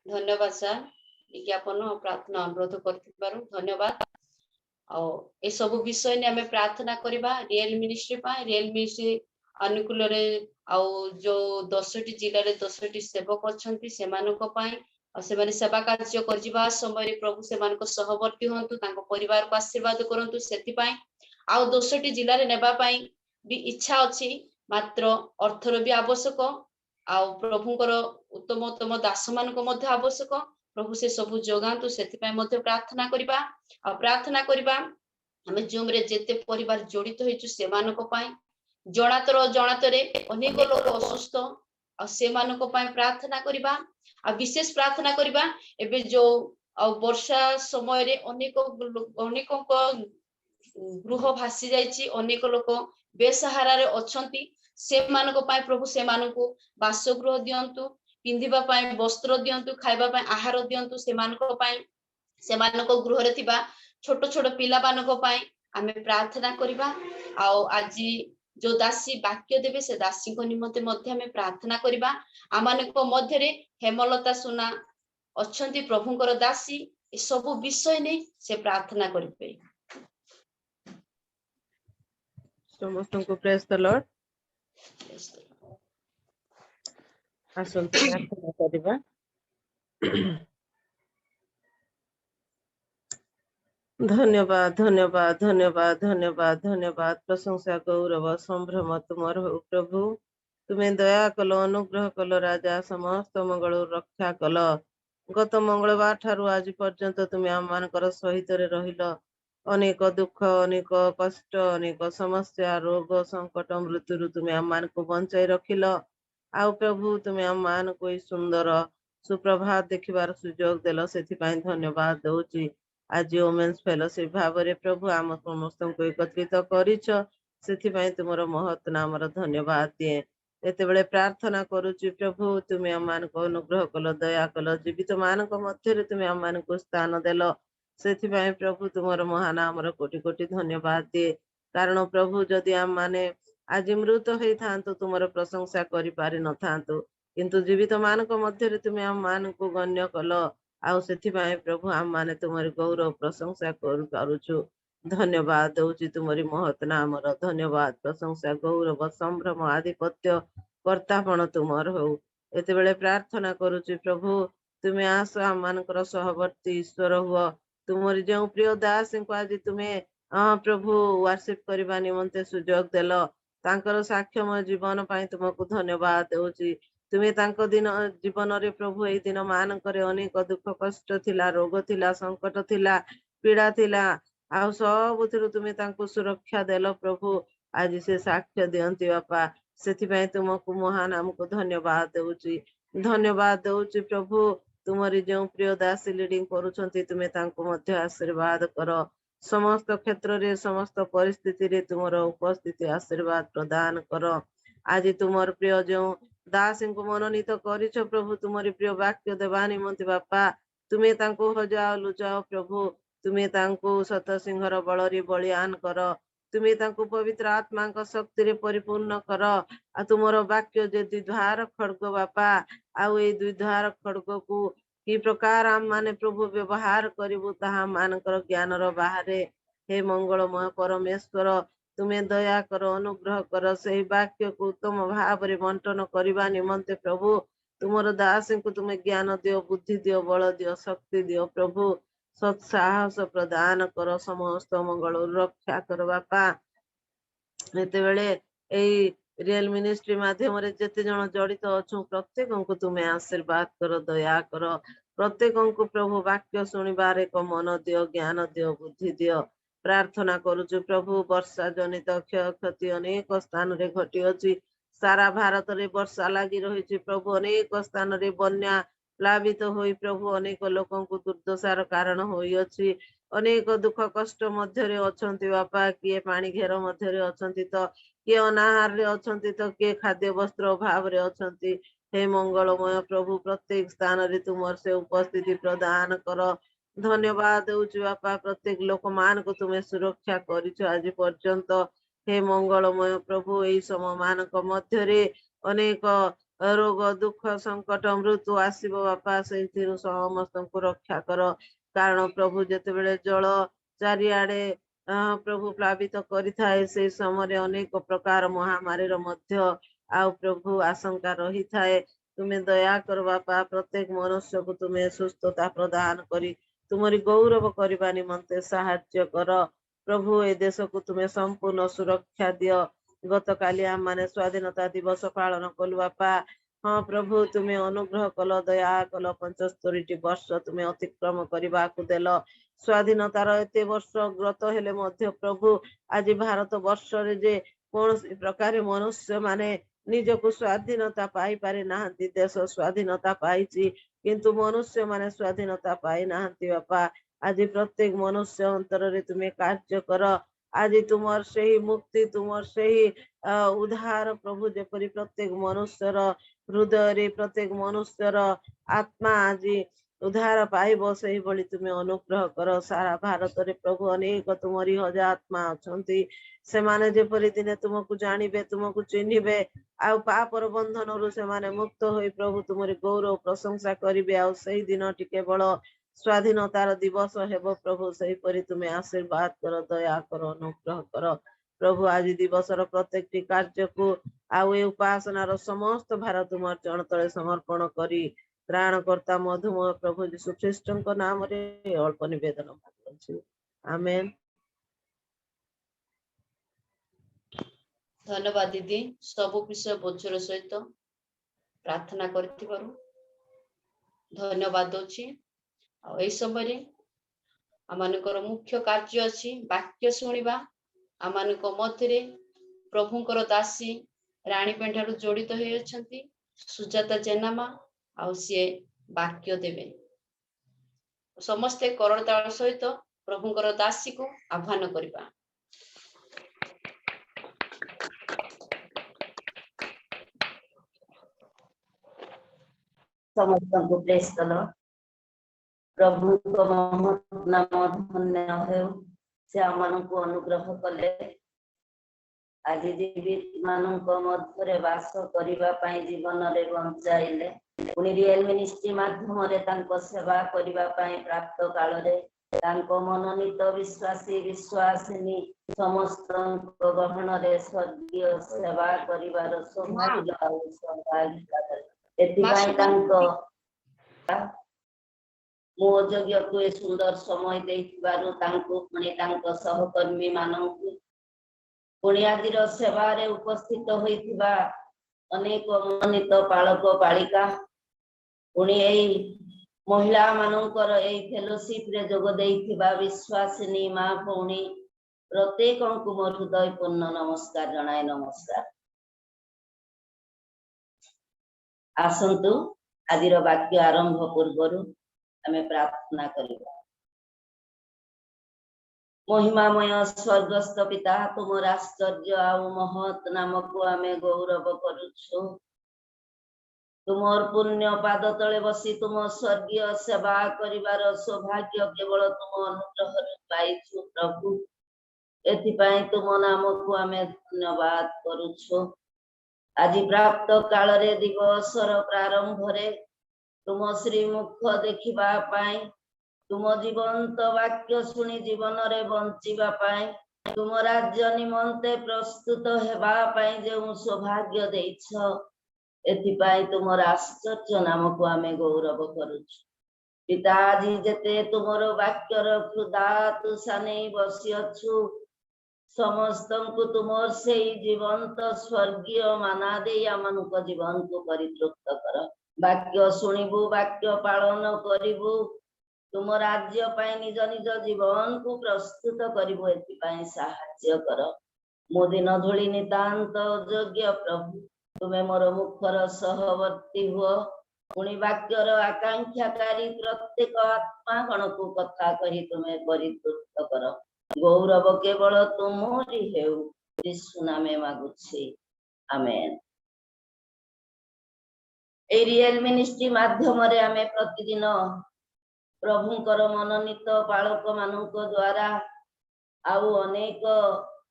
धन्यवाद सर विज्ञापन और प्रार्थना अनुरोध करथिबारु धन्यवाद और ए सब विषय ने हमें प्रार्थना करिबा रियल मिनिस्ट्री अनुकूल रे आउ जो 10टी जिल्ला रे 10टी सेवक अछंती सेमानको पाई और सेमाने सेवा कार्य करजिबा समय रे प्रभु सेमानको सहवर्ती होंतु तांको परिवार को आशीर्वाद करंतु सेति पाई आउ 10टी जिल्ला रे नेबा पाई भी इच्छा अछि मात्र अर्थर भी आवश्यक आउ प्रभुଙ୍କର उत्तम उत्तम दास मानको मध्य आवश्यक प्रभु से सब जोगांतु सेति पाई मध्य प्रार्थना करिबा हमें जूम रे जेते परिवार जड़ित होइछु सेमानको पाई जणातर जणातरे अनेक लोक असुस्थ और सेमानको पाई प्रार्थना करिबा आ विशेष प्रार्थना करिबा एबे जो वर्षा समय रे अनेक गृह भासी जाइछि अनेक लोक बेसहारा रे अछंती सेमानको पाई प्रभु सेमानको बासगृह दियंतु पिंधिबा पाई वस्त्र दियंतु खाइबा पाई आहार दियंतु सेमानको पाई सेमानको गृह रे थिबा छोट छोट पिला मानको पाई हमें प्रार्थना करिबा आ आजी जो दासी वाक्य देवे से दासी को निमंते मध्य हमें प्रार्थना करिबा आमानको मध्य रे हेमलता सुना अछंती प्रभुଙ୍କର दासी ए सब विषय नै से प्रार्थना करिबे समस्त को प्रेज द लॉर्ड आसंत प्रार्थना करिबा धन्यवाद धन्यवाद धन्यवाद धन्यवाद धन्यवाद प्रशंसा गौरव संभ्रम तुमर हो प्रभु तुम्हें दया कल अनुग्रह कल राजा समस्त मंगल रक्षा कल गत मंगलवार ठारू आज पर्यंत तुम्हें आम मानकर सहित रहिल अनेक दुख अनेक कष्ट अनेक समस्या रोग संकट मृत्यु तुम्हें आम मान को बंचाई रखिल आउ प्रभु तुम्हें आम मान को सुंदर सुप्रभात देखिबार सुजोग देल से धन्यवाद दौची आज वोमेन्स फेलोशिप भाव रे प्रभु आम समस्त को एकत्रित करिछ से तुमर महत नाम धन्यवाद दिए एते बेले प्रार्थना करुची प्रभु तुम्हें आम मान को अनुग्रह कल दया कल जीवित मान मध्य तुम्हें आम मान को स्थान देल से प्रभु तुमर महानाम कोटि कोटि धन्यवाद दिए कारण प्रभु जदि आम माने आज मृत होई थांतु तुमर प्रशंसा करि पारि न थांतु किंतु जीवित मान मध्य तुम्हें आम मान को गण्य कल आउ से प्रभु आम माने तुम्हारी गौरव प्रशंसा करुछु धन्यवाद दौची तुम्हारी महत नाम धन्यवाद प्रशंसा गौरव संभ्रम आधिपत्य कर्तापण तुमर हो एते बेले प्रार्थना करुची प्रभु तुम्हें आस आम मानकर सहवर्ती ईश्वर हुआ तुमरी जो प्रिय दास को आज तुम्हें प्रभु वर्शिप करबा निमंते सुजोग देल तांकर साक्ष्यमय जीवन पाई तुमको धन्यवाद दौची तुम्हें तांको दिन जीवन रे प्रभु ए दिन मानकर अनेक दुख कष्ट थिला रोग थिला संकट थिला पीड़ा थिला आ सबुथिरु तुम्हें तांको सुरक्षा देल प्रभु आज से साक्ष्य दियंती बापा से तुमको महान हमको धन्यवाद दौची प्रभु तुमरी जो प्रिय दास लीडिंग करूछंती तुम्हें तांको मध्य आशीर्वाद कर समस्त क्षेत्र रे समस्त परिस्थिति रे तुमर उपस्थिति आशीर्वाद प्रदान कर आज तुमर प्रिय जो दास को मनोनीत करिछ प्रभु तुमरी प्रिय वाक्य देवा निमंती बापा तुम्हें तांको हजाओ लुचाओ प्रभु तुम्हें तांको सत सिंहर बलरी बलियान कर तुम्हें तांको पवित्र आत्मा का शक्ति रे परिपूर्ण कर आ तुमर वाक्य जे द्विधार खड्ग बापा आउ ए द्विधार खड्ग को कि प्रकार आम माने प्रभु व्यवहार करिबु ताहा मानकर ज्ञान रो बाहरे हे मंगलमय परमेश्वर ତୁମେ ଦୟା କର, ଅନୁଗ୍ରହ କର। ସେହି ବାକ୍ୟକୁ ଉତ୍ତମ ଭାବରେ ବଣ୍ଟନ କରିବା ନିମନ୍ତେ ପ୍ରଭୁ ତୁମର ଦାସଙ୍କୁ ତୁମେ ଜ୍ଞାନ ଦିଅ, ବୁଦ୍ଧି ଦିଅ, ବଳ ଦିଅ, ଶକ୍ତି ଦିଅ। ପ୍ରଭୁ ସତ୍ ସାହସ ପ୍ରଦାନ କର, ସମସ୍ତ ମଙ୍ଗଳରୁ ରକ୍ଷା କର ବାପା। ଯେତେବେଳେ ଏଇ ରିଏଲ ମିନିଷ୍ଟ୍ରି ମାଧ୍ୟମରେ ଯେତେ ଜଣ ଜଡିତ ଅଛୁ ପ୍ରତ୍ୟେକଙ୍କୁ ତୁମେ ଆଶୀର୍ବାଦ କର, ଦୟା କର। ପ୍ରତ୍ୟେକଙ୍କୁ ପ୍ରଭୁ ବାକ୍ୟ ଶୁଣିବାର ଏକ ମନ ଦିଅ, ଜ୍ଞାନ ଦିଅ, ବୁଦ୍ଧି ଦିଅ। ପ୍ରାର୍ଥନା କରୁଛୁ ପ୍ରଭୁ, ବର୍ଷା ଜନିତ କ୍ଷୟକ୍ଷତି ଅନେକ ସ୍ଥାନରେ ଘଟିଅଛି। ସାରା ଭାରତରେ ବର୍ଷା ଲାଗି ରହିଛି ପ୍ରଭୁ। ଅନେକ ସ୍ଥାନରେ ବନ୍ୟା ପ୍ଲାବିତ ହୋଇ ପ୍ରଭୁ ଅନେକ ଲୋକଙ୍କୁ ଦୁର୍ଦ୍ଦଶାର କାରଣ ହୋଇଅଛି। ଅନେକ ଦୁଃଖ କଷ୍ଟ ମଧ୍ୟରେ ଅଛନ୍ତି ବାପା। କିଏ ପାଣି ଘେର ମଧ୍ୟରେ ଅଛନ୍ତି ତ, କିଏ ଅନାହାରରେ ଅଛନ୍ତି ତ, କିଏ ଖାଦ୍ୟ ବସ୍ତ୍ର ଅଭାବରେ ଅଛନ୍ତି। ହେ ମଙ୍ଗଳମୟ ପ୍ରଭୁ, ପ୍ରତ୍ୟେକ ସ୍ଥାନରେ ତୁମର ସେ ଉପସ୍ଥିତି ପ୍ରଦାନ କର। ଧନ୍ୟବାଦ ଦଉଛୁ ବାପା, ପ୍ରତ୍ୟେକ ଲୋକମାନଙ୍କୁ ତୁମେ ସୁରକ୍ଷା କରିଛ ଆଜି ପର୍ଯ୍ୟନ୍ତ। ହେ ମଙ୍ଗଳମୟ ପ୍ରଭୁ, ଏଇ ସମୟ ମାନଙ୍କ ମଧ୍ୟରେ ଅନେକ ରୋଗ, ଦୁଃଖ, ସଙ୍କଟ, ମୃତ୍ୟୁ ଆସିବ ବାପା। ସେଇଥିରୁ ସମସ୍ତଙ୍କୁ ରକ୍ଷା କର। କାରଣ ପ୍ରଭୁ ଯେତେବେଳେ ଜଳ ଚାରିଆଡେ ପ୍ରଭୁ ପ୍ଲାବିତ କରିଥାଏ, ସେଇ ସମୟରେ ଅନେକ ପ୍ରକାର ମହାମାରୀର ମଧ୍ୟ ଆଉ ପ୍ରଭୁ ଆଶଙ୍କା ରହିଥାଏ। ତୁମେ ଦୟା କର ବାପା, ପ୍ରତ୍ୟେକ ମନୁଷ୍ୟକୁ ତୁମେ ସୁସ୍ଥତା ପ୍ରଦାନ କରି ତୁମରି ଗୌରବ କରିବା ନିମନ୍ତେ ସାହାଯ୍ୟ କର। ପ୍ରଭୁ ଏ ଦେଶକୁ ତୁମେ ସମ୍ପୂର୍ଣ୍ଣ ସୁରକ୍ଷା ଦିଅ। ଗତକାଲି ଆମମାନେ ସ୍ୱାଧୀନତା ଦିବସ ପାଳନ କଲୁ ବାପା। ହଁ ପ୍ରଭୁ, ତୁମେ ଅନୁଗ୍ରହ କଲ, ଦୟା କଲ। 75ଟି ବର୍ଷ ତୁମେ ଅତିକ୍ରମ କରିବାକୁ ଦେଲ। ସ୍ୱାଧୀନତାର ଏତେ ବର୍ଷ ଗତ ହେଲେ ମଧ୍ୟ ପ୍ରଭୁ ଆଜି ଭାରତ ବର୍ଷରେ ଯେ କୌଣସି ପ୍ରକାର ମନୁଷ୍ୟ ମାନେ ନିଜକୁ ସ୍ୱାଧୀନତା ପାଇପାରି ନାହାନ୍ତି। ଦେଶ ସ୍ୱାଧୀନତା ପାଇଛି କିନ୍ତୁ ମନୁଷ୍ୟ ମାନେ ସ୍ୱାଧୀନତା ପାଇନାହାନ୍ତି ବାପା। ଆଜି ପ୍ରତ୍ୟେକ ମନୁଷ୍ୟ ଅନ୍ତରରେ ତୁମେ କାର୍ଯ୍ୟ କର। ଆଜି ତୁମର ସେହି ମୁକ୍ତି, ତୁମର ସେହି ଉଦ୍ଧାର ପ୍ରଭୁ ଯେପରି ପ୍ରତ୍ୟେକ ମନୁଷ୍ୟର ହୃଦୟରେ, ପ୍ରତ୍ୟେକ ମନୁଷ୍ୟର ଆତ୍ମା ଆଜି ଉଦ୍ଧାର ପାଇବ, ସେହିଭଳି ତୁମେ ଅନୁଗ୍ରହ କର। ସାରା ଭାରତରେ ପ୍ରଭୁ ଅନେକ ତୁମରି ହଜା ଆତ୍ମା ଅଛନ୍ତି। ସେମାନେ ଯେପରି ଦିନେ ତୁମକୁ ଜାଣିବେ, ତୁମକୁ ଚିହ୍ନିବେ, ଆଉ ପାପର ବନ୍ଧନରୁ ସେମାନେ ମୁକ୍ତ ହୋଇ ପ୍ରଭୁ ତୁମରି ଗୌରବ ପ୍ରଶଂସା କରିବେ। ଆଉ ସେଇ ଦିନଟି କେବଳ ସ୍ୱାଧୀନତାର ଦିବସ ହେବ ପ୍ରଭୁ। ସେହିପରି ତୁମେ ଆଶୀର୍ବାଦ କର, ଦୟା କର, ଅନୁଗ୍ରହ କର। ପ୍ରଭୁ ଆଜି ଦିବସର ପ୍ରତ୍ୟେକଟି କାର୍ଯ୍ୟକୁ ଆଉ ଏ ଉପାସନାର ସମସ୍ତ ଭାର ତୁମର ଚରଣ ତଳେ ସମର୍ପଣ କରି ତ୍ରାଣକର୍ତ୍ତା ମଧୁମୟ ପ୍ରଭୁ ଯୀଶୁ ଖ୍ରୀଷ୍ଟଙ୍କ ନାମରେ ଅଳ୍ପ ନିବେଦନ କରୁଛୁ, ଆମେନ୍। ଧନ୍ୟବାଦ ଦିଦି, ସବୁ ବିଷୟ ବୋଝର ସହିତ ପ୍ରାର୍ଥନା କରିଥିବାରୁ ଧନ୍ୟବାଦ ଦଉଛି। ଆଉ ଏଇ ସମୟରେ ଆମମାନଙ୍କର ମୁଖ୍ୟ କାର୍ଯ୍ୟ ଅଛି ବାକ୍ୟ ଶୁଣିବା। ଆମମାନଙ୍କ ମଧ୍ୟରେ ପ୍ରଭୁଙ୍କର ଦାସୀ ରାଣୀ ପେଣ୍ଠାରୁ ଜଡିତ ହୋଇ ଅଛନ୍ତି ସୁଜାତା ଜେନାମା, ଆଉ ସିଏ ବାକ୍ୟ ଦେବେ। ସମସ୍ତେ କରତାଳ ସହିତ ପ୍ରଭୁଙ୍କର ଦାସୀକୁ ଆହ୍ୱାନ କରିବା। ସମସ୍ତଙ୍କୁ ପ୍ରେସ୍ କଲ। ପ୍ରଭୁଙ୍କ ମହତ୍ ନାମ ଧନ୍ୟ ହେଉ। ସେ ଆମମାନଙ୍କୁ ଅନୁଗ୍ରହ କଲେ ଆଜି ଜୀବିତ ମାନଙ୍କ ମଧ୍ୟରେ ବାସ କରିବା ପାଇଁ ଜୀବନରେ ବଞ୍ଚାଇଲେ। ପୁଣି ରିଏଲ ମିନିଷ୍ଟ୍ରି ମାଧ୍ୟମରେ ତାଙ୍କ ସେବା କରିବା ପାଇଁ ପ୍ରାପ୍ତ କାଳରେ ତାଙ୍କ ମନୋନୀତ ବିଶ୍ୱାସୀ ବିଶ୍ୱାସିନୀ ସମସ୍ତଙ୍କ ଗହଣରେ ସ୍ୱର୍ଗୀୟ ସେବା କରିବାର ସୌଭାଗ୍ୟ ଆଉ ସୌଭାଗ୍ୟ। ଏଥିପାଇଁ ତାଙ୍କ ମୋ ଅଯୋଗ୍ୟକୁ ଏ ସୁନ୍ଦର ସମୟ ଦେଇଥିବାରୁ ତାଙ୍କୁ ପୁଣି ତାଙ୍କ ସହକର୍ମୀ ମାନଙ୍କୁ ପୁଣି ଆଜିର ସେବାରେ ଉପସ୍ଥିତ ହୋଇଥିବା ଅନେକ ମନୋନୀତ ପାଳକ ପାଳିକା, ପୁଣି ଏଇ ମହିଳା ମାନଙ୍କର ଏଇ ଫେଲୋସିପ ରେ ଯୋଗ ଦେଇଥିବା ବିଶ୍ୱାସିନୀ ମା ଭଉଣୀ ପ୍ରତ୍ୟେକଙ୍କୁ ମୋ ହୃଦୟପୂର୍ଣ୍ଣ ନମସ୍କାର ଜଣାଏ। ନମସ୍କାର। ଆସନ୍ତୁ ଆଜିର ବାକ୍ୟ ଆରମ୍ଭ ପୂର୍ବରୁ ଆମେ ପ୍ରାର୍ଥନା କରିବା। ମହିମାମୟ ସ୍ୱର୍ଗସ୍ଥ ପିତା, ତୁମର ଆଶ୍ଚର୍ଯ୍ୟ ଆଉ ମହତ୍ ନାମକୁ ଆମେ ଗୌରବ କରୁଛୁ। ତୁମର ପୁଣ୍ୟ ପାଦ ତଳେ ବସି ତୁମ ସ୍ୱର୍ଗୀୟ ସେବା କରିବାର ସୌଭାଗ୍ୟ କେବଳ ତୁମ ଅନୁଗ୍ରହରୁ ପାଇଛୁ ପ୍ରଭୁ। ଏଥିପାଇଁ ତୁମ ନାମକୁ ଆମେ ଧନ୍ୟବାଦ କରୁଛୁ। ଆଜି ପ୍ରାପ୍ତ କାଳରେ ଦିବସର ପ୍ରାରମ୍ଭରେ ତୁମ ଶ୍ରୀମୁଖ ଦେଖିବା ପାଇଁ, ତୁମ ଜୀବନ୍ତ ବାକ୍ୟ ଶୁଣି ଜୀବନରେ ବଞ୍ଚିବା ପାଇଁ तुम राज्य निमंते प्रस्तुत हेबा पई जेउ सौभाग्य देइछ एथिपाई तुमर आश्चर्य नाम को आमे गौरव करुछु। पिताजी जेते तुमर वाक्यर क्षुदा तुषा नहीं बसिअछु समस्त को तुमर से जीवंत स्वर्गीय माना दे आमनुक जीवन को परितृप्त कर। वाक्य शुणिबु वाक्य पालन करिबु तुम राज्य पाई निज निज जीवन को प्रस्तुत करिबु एथिपाई साहाय्य कर। मो दिन धूली नितांत योग्य प्रभु तुमे मोर मुखर सहवर्ती हुओ पुणी वाक्यर आकांक्षाकारी प्रत्येक आत्मा गण को कथा कही तुमे परितृप्त कर। गौरव केवल तुमरी हेउ यीशु नामे मागुछि आमेन। ए रियल मिनिस्ट्री माध्यम रे आमे प्रतिदिन प्रभुंकर मनोनीत बालक मानक द्वारा आउ अनेक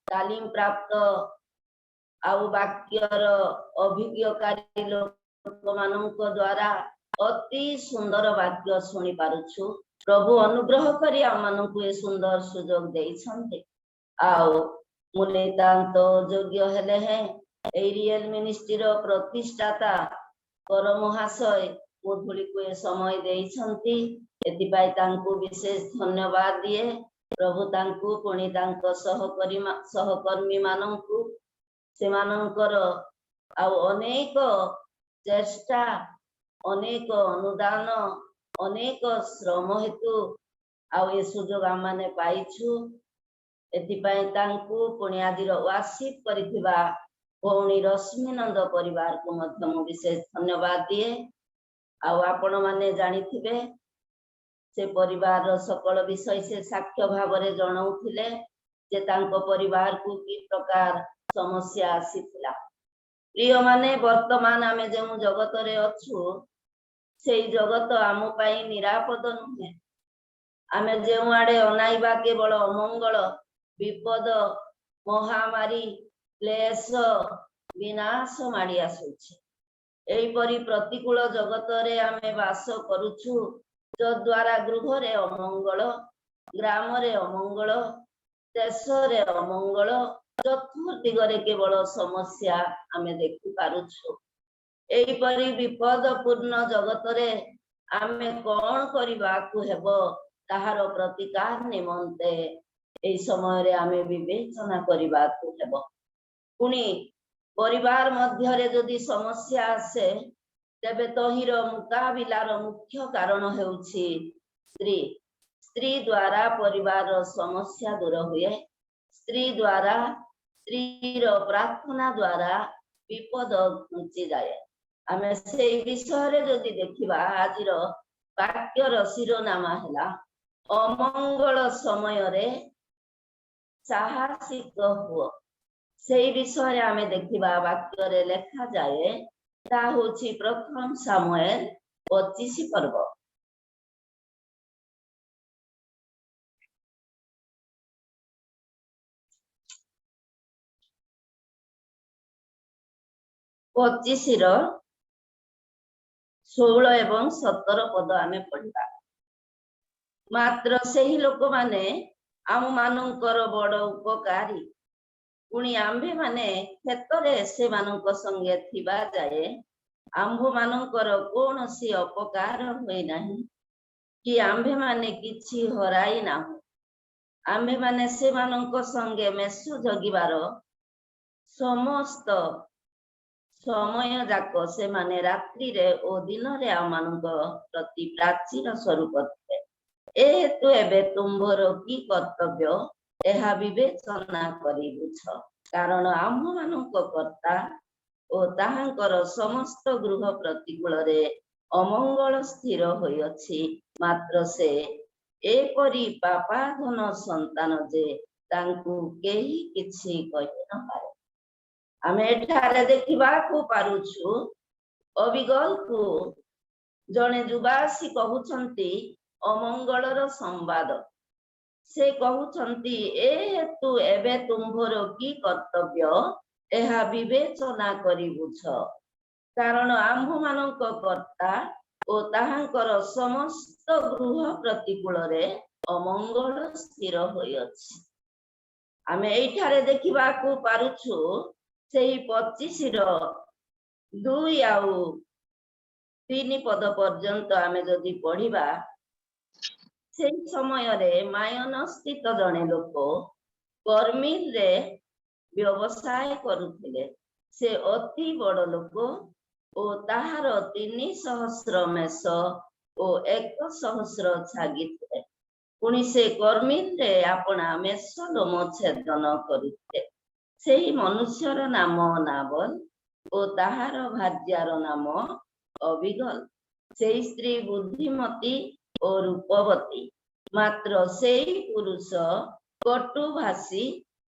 तालीम प्राप्त आउ वाक्यर अभिज्ञकारी लोक मानक द्वारा अति सुंदर वाक्य सुनी पारुछु। प्रभु अनुग्रह करी आमनकु ए सुंदर सुजोग देइछन्ते आउ मुनितांत योग्य हेले हैं ए रियल मिनिस्ट्री रो प्रतिष्ठाता कर महाशय मुधुली को ए समय देइछन्ती एतिपाई तांकु विशेष धन्यवाद दिए। प्रभु तांकु पुणी तांक सहकर्मी मानंकु सेमानंकर आउ अनेक चेष्टा अनेक अनुदान अनेक श्रम हेतु आउ ए सुजोग आमाने पाइछु एतिपाई तांकु पुणी आजिर वार्षिक करिथिबा भौणी रश्मिनंद परिवार को मध्य मु विशेष धन्यवाद दिए। आउ आपण माने जानिथिबे से परिवार सकल विषय से साक्ष्य भाव रे जणाउथिले जे तांको परिवार को की प्रकार समस्या आसीथिला। प्रिय माने वर्तमान आमे जेमु जगत रे अछु सेई जगत आमो पाई निरापद नुहे। आमे जेउ आडे अनाइबा केवल अमंगल विपद महामारी क्लेश विनाश माड़ी आसुछि। एई परी प्रतिकूल जगत रे आमे वास करूछु जो द्वारा गृह रे अमंगल ग्राम रे अमंगल देश रे अमंगल चतुर्दिगरे केवल समस्या आमे देखि पारुछु। एई परी विपद पूर्ण जगत रे आमे कोन करिबा को हेबो ताहार प्रतिकार निमंते एई समय रे आमे विवेचना करिबा को हेबो। पुणी परिवार मध्य रे जदि समस्या आसे तेबे तहिर मुकाबिलार मुख्य कारण हेउछि स्त्री। स्त्री द्वारा परिवार समस्या दूर हुए। स्त्री द्वारा स्त्रीर प्रार्थना द्वारा विपद घुंची जाए। आमे से विषय रे जदि देखिबा आजिर वाक्यर शिरोनामा हैला अमंगल समय रे साहसिक हुओ। सेई विषय आमे देखिबा वाक्य रे लेखा जाए ता होछि प्रथम सामुएल 25 पर्व। पच्चीस 16 एवं 17 पद आमे पढ़िबा। मात्र सेही लोक माने आम मानकर बड़ उपकारी पुणी आम्भे माने क्षेत्रे से मानक संगे थिबा जाए आम्भ मानकर कौनसी अपकार होई नाही कि आम्भे माने किछि हराई नाहु। आम्भे माने से मानक संगे मेसु जगिबार समस्त समय जाक से माने रात्रि रे ओ दिन रे आमानक प्रति प्राचीर स्वरूप थे। ए हेतु एबे तुम्भर की कर्तव्य एहा विवेचना करि बुझ। कारण आम्भ मानक कर्ता ओ ताहांकर समस्त गृह प्रतिकूल रे अमंगल स्थिर होई अछि। मात्र से एपरी पापाधन संतान जे तांकु केही किछि कहि न पारे। आमे एठारे देखिबा को पारुछु अबिगल को जने जुबासी कहउछंती अमंगलर संवाद। से कहउछंती ए हेतु एबे तुम्भर की कर्तव्य एहा विवेचना करि बुझ। कारण आम्भ मानक कर्ता ओ ताहांकर समस्त गृह प्रतिकूल रे अमंगल स्थिर होई अछि। ଆମେ ଏଇଠାରେ ଦେଖିବାକୁ ପାରୁଛୁ ସେଇ 25 ଆଉ 3 ପଦ ପର୍ଯ୍ୟନ୍ତ ଆମେ ଯଦି ପଢିବା, ସେଇ ସମୟରେ ମାୟନ ସ୍ଥିତ ଜଣେ ଲୋକ ବର୍ମିଲରେ ବ୍ୟବସାୟ କରୁଥିଲେ। ସେ ଅତି ବଡ଼ ଲୋକ ଓ ତାହାର 300 ମେଷ ଓ 100 ଛାଗି ଥିଲେ। ପୁଣି ସେ କର୍ମିଲରେ ଆପଣା ମେଷ ଲୋମ ଛେଦନ କରୁଥିଲେ। ସେହି ମନୁଷ୍ୟର ନାମ ନାବଲ ଓ ତାହାର ଭାର୍ଯ୍ୟାର ନାମ ଅବିଗଲ। ସେଇ ସ୍ତ୍ରୀ ବୁଦ୍ଧିମତୀ ଓ ରୂପବତୀ, ମାତ୍ର ସେଇ ପୁରୁଷ କଟୁଭାଷୀ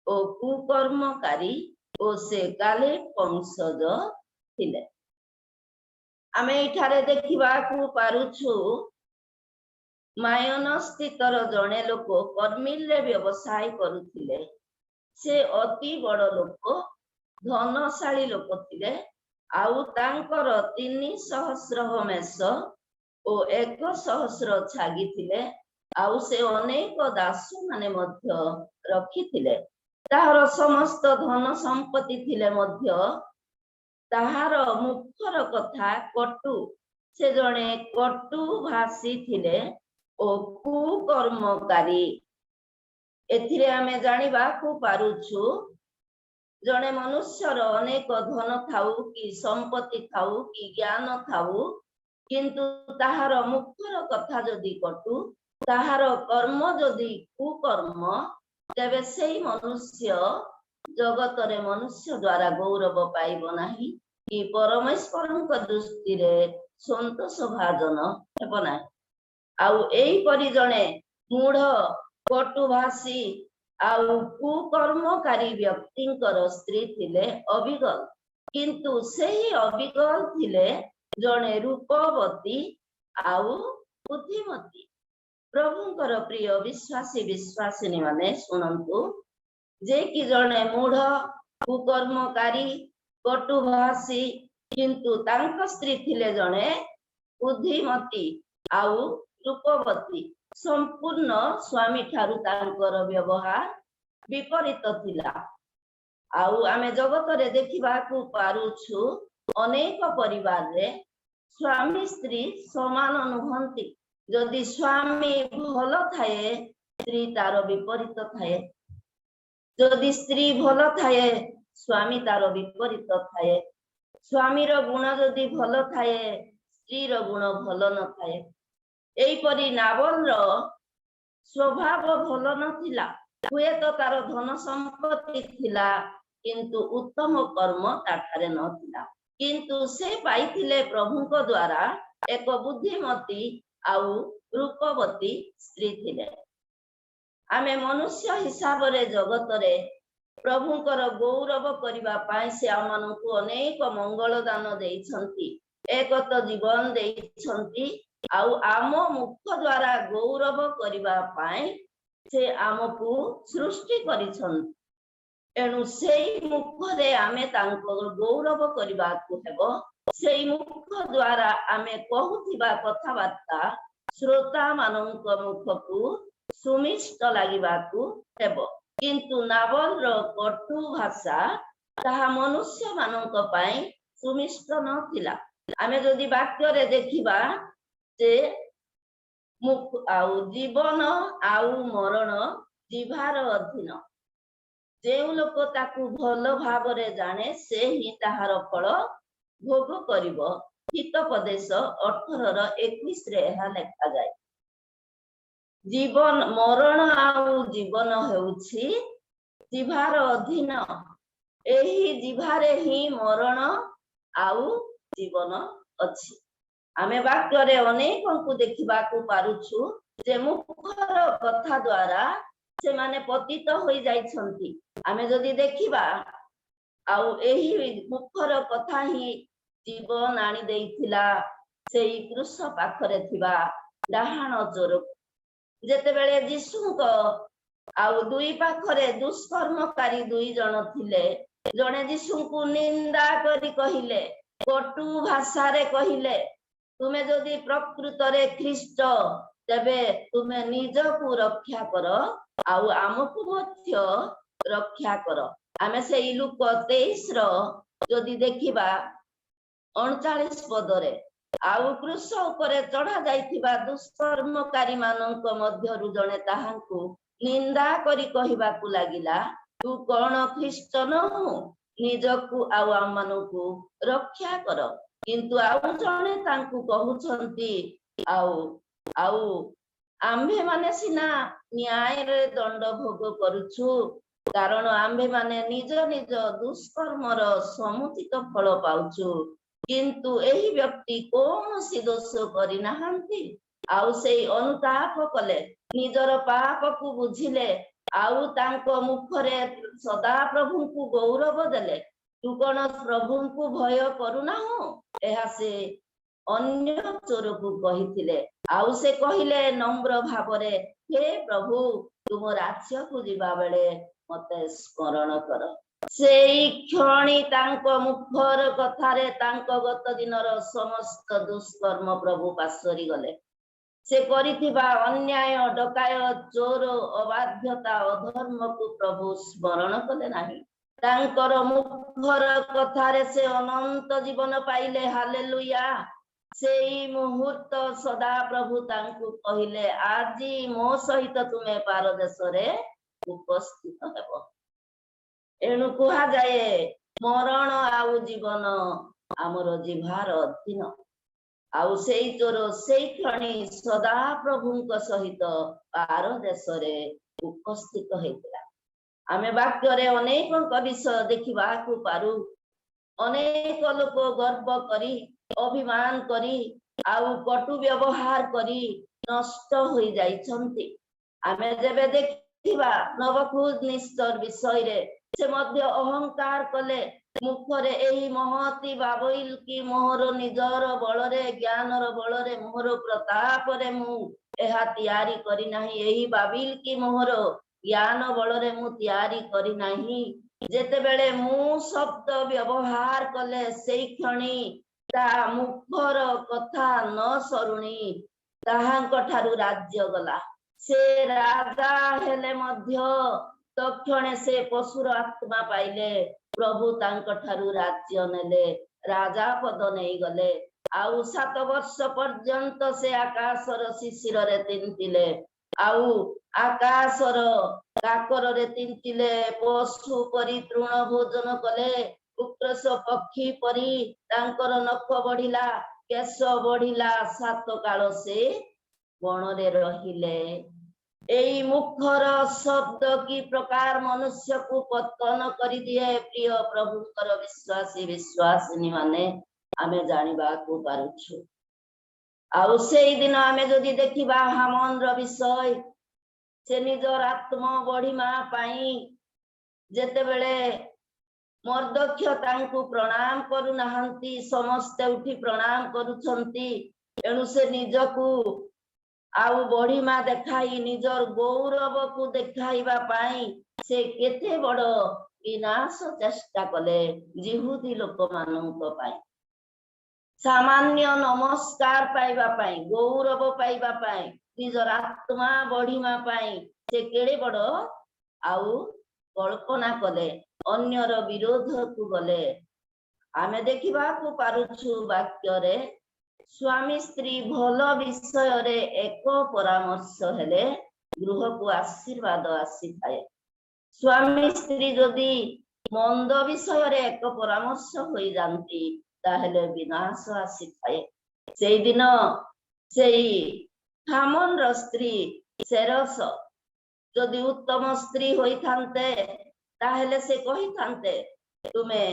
ଓ କୁକର୍ମକାରୀ ଓ ସେ କାଲେବ ବଂଶଜ ଥିଲେ। ଆମେ ଏଠାରେ ଦେଖିବାକୁ ପାରୁଛୁ ମାୟନ ସ୍ଥିତର ଜଣେ ଲୋକ କର୍ମିଲରେ ବ୍ୟବସାୟ କରୁଥିଲେ। ସେ ଅତି ବଡ଼ ଲୋକ, ଧନଶାଳୀ ଲୋକ ଥିଲେ। ଆଉ ତାଙ୍କର 300 ମେଷ ଓ 100 ଛାଗି ଥିଲେ। ଆଉ ସେ ଅନେକ ଦାସ ମାନେ ମଧ୍ୟ ରଖିଥିଲେ। ତାହାର ସମସ୍ତ ଧନ ସମ୍ପତ୍ତି ଥିଲେ ମଧ୍ୟ ତାହାର ମୁଖର କଥା କଟୁ। ସେ ଜଣେ କଟୁ ଭାଷୀ ଥିଲେ ଓ କୁକର୍ମକାରୀ। ଏଥିରେ ଆମେ ଜାଣିବାକୁ ପାରୁଛୁ ଜଣେ ମନୁଷ୍ୟର ଅନେକ ଧନ ଥାଉ କି ସମ୍ପତ୍ତି ଥାଉ କି ଜ୍ଞାନ ଥାଉ, କିନ୍ତୁ ତାହାର ମୁଖର କଥା ଯଦି କଟୁ, ତାହାର କର୍ମ ଯଦି କୁକର୍ମ, ତେବେ ସେଇ ମନୁଷ୍ୟ ଜଗତରେ ମନୁଷ୍ୟ ଦ୍ୱାରା ଗୌରବ ପାଇବ ନାହିଁ କି ପରମେଶ୍ୱରଙ୍କ ଦୃଷ୍ଟିରେ ସନ୍ତୋଷ ଭାଜନ ହେବ ନାହିଁ। ଆଉ ଏଇପରି ଜଣେ ମୂଢ, କଟୁଭାଷୀ ଆଉ କୁକର୍ମକାରୀ ବ୍ୟକ୍ତିଙ୍କର ସ୍ତ୍ରୀ ଥିଲେ ଅବିଗଲ। କିନ୍ତୁ ସେହି ଅବିଗଲ ଥିଲେ ଜଣେ ରୂପବତୀ ଆଉ ବୁଦ୍ଧିମତୀ। ପ୍ରଭୁଙ୍କର ପ୍ରିୟ ବିଶ୍ୱାସୀ ବିଶ୍ୱାସିନୀ ମାନେ ଶୁଣନ୍ତୁ, ଯେ କି ଜଣେ ମୂଢ, କୁକର୍ମକାରୀ, କଟୁଭାଷୀ, କିନ୍ତୁ ତାଙ୍କ ସ୍ତ୍ରୀ ଥିଲେ ଜଣେ ବୁଦ୍ଧିମତୀ ଆଉ ରୂପବତୀ। ସମ୍ପୂର୍ଣ୍ଣ ସ୍ୱାମୀ ଠାରୁ ତାଙ୍କର ବ୍ୟବହାର ବିପରୀତ ଥିଲା। ଆଉ ଆମେ ଜଗତରେ ଦେଖିବାକୁ ପାରୁଛୁ ଅନେକ ପରିବାରରେ ସ୍ୱାମୀ ସ୍ତ୍ରୀ ସମାନ ନୁହନ୍ତି। ଯଦି ସ୍ୱାମୀ ଭଲ ଥାଏ, ସ୍ତ୍ରୀ ତାର ବିପରୀତ ଥାଏ। ଯଦି ସ୍ତ୍ରୀ ଭଲ ଥାଏ, ସ୍ୱାମୀ ତାର ବିପରୀତ ଥାଏ। ସ୍ୱାମୀର ଗୁଣ ଯଦି ଭଲ ଥାଏ, ସ୍ତ୍ରୀର ଗୁଣ ଭଲ ନଥାଏ। ଏଇପରି ନାବଲର ସ୍ୱଭାବ ଭଲ ନଥିଲା। ହୁଏତ ତାର ଧନ ସମ୍ପତ୍ତି ଥିଲା, କିନ୍ତୁ ଉତ୍ତମ କର୍ମ ତାଠାରେ ନଥିଲା। କିନ୍ତୁ ସେ ପାଇଥିଲେ ପ୍ରଭୁଙ୍କ ଦ୍ୱାରା ଏକ ବୁଦ୍ଧିମତୀ ଆଉ ରୂପବତୀ ସ୍ତ୍ରୀ ଥିଲେ। ଆମେ ମନୁଷ୍ୟ ହିସାବରେ ଜଗତରେ ପ୍ରଭୁଙ୍କର ଗୌରବ କରିବା ପାଇଁ ସେ ଆମମାନଙ୍କୁ ଅନେକ ମଙ୍ଗଳ ଦାନ ଦେଇଛନ୍ତି, ଏକତ ଜୀବନ ଦେଇଛନ୍ତି। ଆଉ ଆମ ମୁଖ ଦ୍ୱାରା ଗୌରବ କରିବା ପାଇଁ ସେ ଆମକୁ ସୃଷ୍ଟି କରିଛନ୍ତି। ଏଣୁ ସେଇ ମୁଖରେ ଆମେ ତାଙ୍କ ଗୌରବ କରିବାକୁ ହେବ। ସେଇ ମୁଖ ଦ୍ୱାରା ଆମେ କହୁଥିବା କଥାବାର୍ତ୍ତା ଶ୍ରୋତା ମାନଙ୍କ ମୁଖକୁ ସୁମିଷ୍ଟ ଲାଗିବାକୁ ହେବ। କିନ୍ତୁ ନାବଲର କଟୁ ଭାଷା ତାହା ମନୁଷ୍ୟ ମାନଙ୍କ ପାଇଁ ସୁମିଷ୍ଟ ନଥିଲା। ଆମେ ଯଦି ବାକ୍ୟରେ ଦେଖିବା ଯେ ଆଉ ଜୀବନ ଆଉ ମରଣ ଜିହ୍ବାର ଅଧୀନ। ଯେଉଁ ଲୋକ ତାକୁ ଭଲ ଭାବରେ ଜାଣେ, ସେ ହିଁ ତାହାର ଫଳ ଭୋଗ କରିବ। ହିତୋପଦେଶ 18:21 ଏହା ଲେଖାଯାଏ। ଜୀବନ, ମରଣ ଆଉ ଜୀବନ ହେଉଛି ଜିହ୍ବାର ଅଧୀନ। ଏହି ଜିହ୍ବାରେ ହିଁ ମରଣ ଆଉ ଜୀବନ ଅଛି। ଆମେ ବାକ୍ୟରେ ଅନେକଙ୍କୁ ଦେଖିବାକୁ ପାରୁଛୁ ଯେ ମୁଖର କଥା ଦ୍ୱାରା ସେମାନେ ପତିତ ହୋଇଯାଇଛନ୍ତି। ଆମେ ଯଦି ଦେଖିବା, ଆଉ ଏହି ମୁଖର କଥା ହିଁ ଜୀବନ ଆଣି ଦେଇଥିଲା ସେଇ କ୍ରୁଶ ପାଖରେ ଥିବା ଡାହାଣ ଚୋରକୁ। ଯେତେବେଳେ ଯୀଶୁଙ୍କ ଆଉ ଦୁଇ ପାଖରେ ଦୁଷ୍କର୍ମକାରୀ 2 ଜଣ ଥିଲେ, ଜଣେ ଯୀଶୁଙ୍କୁ ନିନ୍ଦା କରି କହିଲେ, କଟୁ ଭାଷାରେ କହିଲେ, ତୁମେ ଯଦି ପ୍ରକୃତରେ ଖ୍ରୀଷ୍ଟ, ତେବେ ତୁମେ ନିଜକୁ ରକ୍ଷା କର ଆଉ ଆମକୁ ମଧ୍ୟ ରକ୍ଷା କର। ଆମେ ସେଇ ଲୁକ 23 ର ଯଦି ଦେଖିବା 39 ପଦରେ, ଆଉ କୃଷ ଉପରେ ଚଢା ଯାଇଥିବା ଦୁଷ୍କର୍ମକାରୀ ମାନଙ୍କ ମଧ୍ୟରୁ ଜଣେ ତାହାଙ୍କୁ ନିନ୍ଦା କରି କହିବାକୁ ଲାଗିଲା, ତୁ କଣ ଖ୍ରୀଷ୍ଟ ନୋହୁ? ନିଜକୁ ଆଉ ଆମମାନଙ୍କୁ ରକ୍ଷା କର। କିନ୍ତୁ ଆଉ ଜଣେ ତାଙ୍କୁ କହୁଛନ୍ତି, ଆଉ ଆଉ ଆମ୍ଭେମାନେ ସିନା ନ୍ୟାୟରେ ଦଣ୍ଡ ଭୋଗ କରୁଛୁ, କାରଣ ଆମ୍ଭେମାନେ ନିଜ ନିଜ ଦୁଷ୍କର୍ମର ସମୁଚିତ ଫଳ ପାଉଛୁ, କିନ୍ତୁ ଏହି ବ୍ୟକ୍ତି କୌଣସି ଦୋଷ କରିନାହାନ୍ତି। ଆଉ ସେଇ ଅନୁତାପ କଲେ, ନିଜର ପାପକୁ ବୁଝିଲେ, ଆଉ ତାଙ୍କ ମୁଖରେ ସଦାପ୍ରଭୁଙ୍କୁ ଗୌରବ ଦେଲେ। ତୁ କଣ ପ୍ରଭୁଙ୍କୁ ଭୟ କରୁନାହୁଁ? ଏହା ସେ ଅନ୍ୟ ଚୋରକୁ କହିଥିଲେ। ଆଉ ସେ କହିଲେ ନମ୍ର ଭାବରେ, ହେ ପ୍ରଭୁ, ତୁମ ରାଜ୍ୟକୁ ଯିବା ବେଳେ ମତେ ସ୍ମରଣ କର। ସେଇ କ୍ଷଣି ତାଙ୍କ ମୁଖର କଥାରେ ତାଙ୍କ ଗତ ଦିନର ସମସ୍ତ ଦୁଷ୍କର୍ମ ପ୍ରଭୁ ପାସୋରି ଗଲେ। ସେ କରିଥିବା ଅନ୍ୟାୟ, ଡକାୟ, ଚୋର, ଅବାଧ୍ୟତା, ଅଧର୍ମକୁ ପ୍ରଭୁ ସ୍ମରଣ କଲେ ନାହିଁ। ତାଙ୍କର ମୁଖର କଥାରେ ସେ ଅନନ୍ତ ଜୀବନ ପାଇଲେ। ହାଲେଲୁୟା। ସେଇ ମୁହୂର୍ତ୍ତ ସଦା ପ୍ରଭୁ ତାଙ୍କୁ କହିଲେ, ଆଜି ମୋ ସହିତ ତୁମେ ପାରଦେଶରେ ଉପସ୍ଥିତ ହେବ। ଏଣୁ କୁହାଯାଏ, ମରଣ ଆଉ ଜୀବନ ଆମର ଜିହ୍ବାର ଅଧୀନ। ଆଉ ସେଇ ଚୋର ସେଇ କ୍ଷଣି ସଦା ପ୍ରଭୁଙ୍କ ସହିତ ପାରଦେଶରେ ଉପସ୍ଥିତ ହେଇଥିଲା। ଆମେ ବାକ୍ୟରେ ଅନେକଙ୍କ ବିଷୟ ଦେଖିବାକୁ ପାରୁ। ଅନେକ ଲୋକ ଗର୍ବ କରି, ଅଭିମାନ କରି, ଆଉ କଟୁ ବ୍ୟବହାର କରି ନଷ୍ଟ ହୋଇଯାଇଛନ୍ତି। ଆମେ ଯେବେ ଦେଖିବା ନବୁକଦନେସ୍ସର ବିଷୟରେ, ସେ ମଧ୍ୟ ଅହଙ୍କାର କଲେ। ମୁଖରେ ଏହି ମହତି ବାବିଲ କି ମୋହର ନିଜର ବଳରେ, ଜ୍ଞାନର ବଳରେ, ମୋହର ପ୍ରତାପରେ ମୁଁ ଏହା ତିଆରି କରିନାହିଁ। ଏହି ବାବିଲ କି ମୋହର ଜ୍ଞାନ ବଳରେ ମୁଁ ତିଆରି କରିନାହିଁ। ଯେତେବେଳେ ମୁଁ ଶବ୍ଦ ବ୍ୟବହାର କଲେ, ସେଇ କ୍ଷଣି ତା ମୁଖର କଥା ନ ଶୁଣି ତାହାଙ୍କ ଠାରୁ ରାଜ୍ୟ ଗଲା। ସେ ରାଜା ହେଲେ ମଧ୍ୟ ତକ୍ଷଣେ ସେ ପଶୁର ଆତ୍ମା ପାଇଲେ। ପ୍ରଭୁ ତାଙ୍କ ଠାରୁ ରାଜ୍ୟ ନେଲେ, ରାଜା ପଦ ନେଇଗଲେ। ଆଉ 7 ବର୍ଷ ପର୍ଯ୍ୟନ୍ତ ସେ ଆକାଶର ଶିଶିରରେ ତିନ୍ତିଲେ, ଆଉ ଆକାଶର କାକରରେ ତିନ୍ତିଲେ। ପଶୁ ପରି ତୃଣ ଭୋଜନ କଲେ, ଉକ୍ରସ ପକ୍ଷୀ ପରି ତାଙ୍କର ନଖ ବଢିଲା, କେଶ ବଢିଲା। 7 କାଳ ସେ ବଣରେ ରହିଲେ। ଏଇ ମୁଖର ଶବ୍ଦ କି ପ୍ରକାର ମନୁଷ୍ୟକୁ ପତନ କରିଦିଏ। ପ୍ରିୟ ପ୍ରଭୁଙ୍କର ବିଶ୍ୱାସୀ ବିଶ୍ୱାସିନୀ ମାନେ, ଆମେ ଜାଣିବାକୁ ପାରୁଛୁ। ଆଉ ସେଇଦିନ ଆମେ ଯଦି ଦେଖିବା ହାମାନର ବିଷୟ, ସେ ନିଜର ଆତ୍ମ ବଢିମା ପାଇଁ ଯେତେବେଳେ ମର୍ଦ୍ଦକ୍ଷ ତାଙ୍କୁ ପ୍ରଣାମ କରୁନାହାନ୍ତି, ସମସ୍ତେ ଉଠି ପ୍ରଣାମ କରୁଛନ୍ତି। ଏଣୁ ସେ ନିଜକୁ ଆଉ ବଢିମା ଦେଖାଇ, ନିଜର ଗୌରବକୁ ଦେଖାଇବା ପାଇଁ ସେ କେତେ ବଡ ବିନାଶ ଚେଷ୍ଟା କଲେ ଯିହୁଦୀ ଲୋକମାନଙ୍କ ପାଇଁ। ସାମାନ୍ୟ ନମସ୍କାର ପାଇବା ପାଇଁ, ଗୌରବ ପାଇବା ପାଇଁ, ନିଜର ଆତ୍ମା ବଢିମା ପାଇଁ ସେ କେଡେ ବଡ ଆଉ କଳ୍ପନା କଲେ, ଅନ୍ୟର ବିରୋଧକୁ ଗଲେ। ଆମେ ଦେଖିବାକୁ ପାରୁଛୁ ବାକ୍ୟରେ, ସ୍ୱାମୀ ସ୍ତ୍ରୀ ଭଲ ବିଷୟରେ ଏକ ପରାମର୍ଶ ହେଲେ ଗୃହକୁ ଆଶୀର୍ବାଦ ଆସିଥାଏ। ସ୍ୱାମୀ ସ୍ତ୍ରୀ ଯଦି ମନ୍ଦ ବିଷୟରେ ଏକ ପରାମର୍ଶ ହୋଇଯାନ୍ତି, ତାହେଲେ ବିନାଶ ଆସିଥାଏ। ସେଇଦିନ ସେଇ ହାମାନର ସ୍ତ୍ରୀ ସେରସ ଯଦି ଉତ୍ତମ ସ୍ତ୍ରୀ ହୋଇଥାନ୍ତେ, ତାହେଲେ ସେ କହିଥାନ୍ତେ, ତୁମେ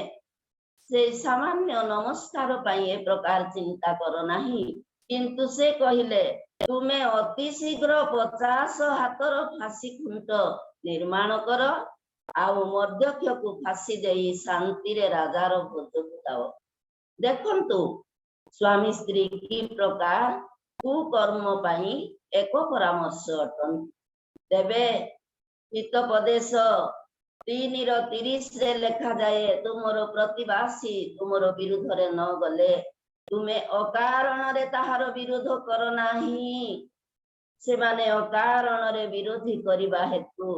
ସେଇ ସାମାନ୍ୟ ନମସ୍କାର ପାଇଁ ଏ ପ୍ରକାର ଚିନ୍ତା କର ନାହିଁ। କିନ୍ତୁ ସେ କହିଲେ, ତୁମେ ଅତି ଶୀଘ୍ର 50 ହାତର ଫାଶୀ ଖୁଣ୍ଟ ନିର୍ମାଣ କର, ଆଉ ମର୍ଦ୍ଦକ୍ୟକୁ ଫାଶୀ ଦେଇ ଶାନ୍ତିରେ ରାଜାର ଭୋଜକୁ ଦାଅ। ଦେଖନ୍ତୁ ସ୍ୱାମୀ ସ୍ତ୍ରୀ କି ପ୍ରକାର କୁକର୍ମ ପାଇଁ ଏକ ପରାମର୍ଶ ଅଟନ୍ତି। ତେବେ ହିତୋପଦେଶ 3:30 ଲେଖାଯାଏ, ତୁମର ପ୍ରତିବାସୀ ତୁମର ବିରୁଦ୍ଧରେ ନ ଗଲେ ତୁମେ ଅକାରଣରେ ତାହାର ବିରୋଧ କର ନାହିଁ। ସେମାନେ ଅକାରଣରେ ବିରୋଧୀ କରିବା ହେତୁ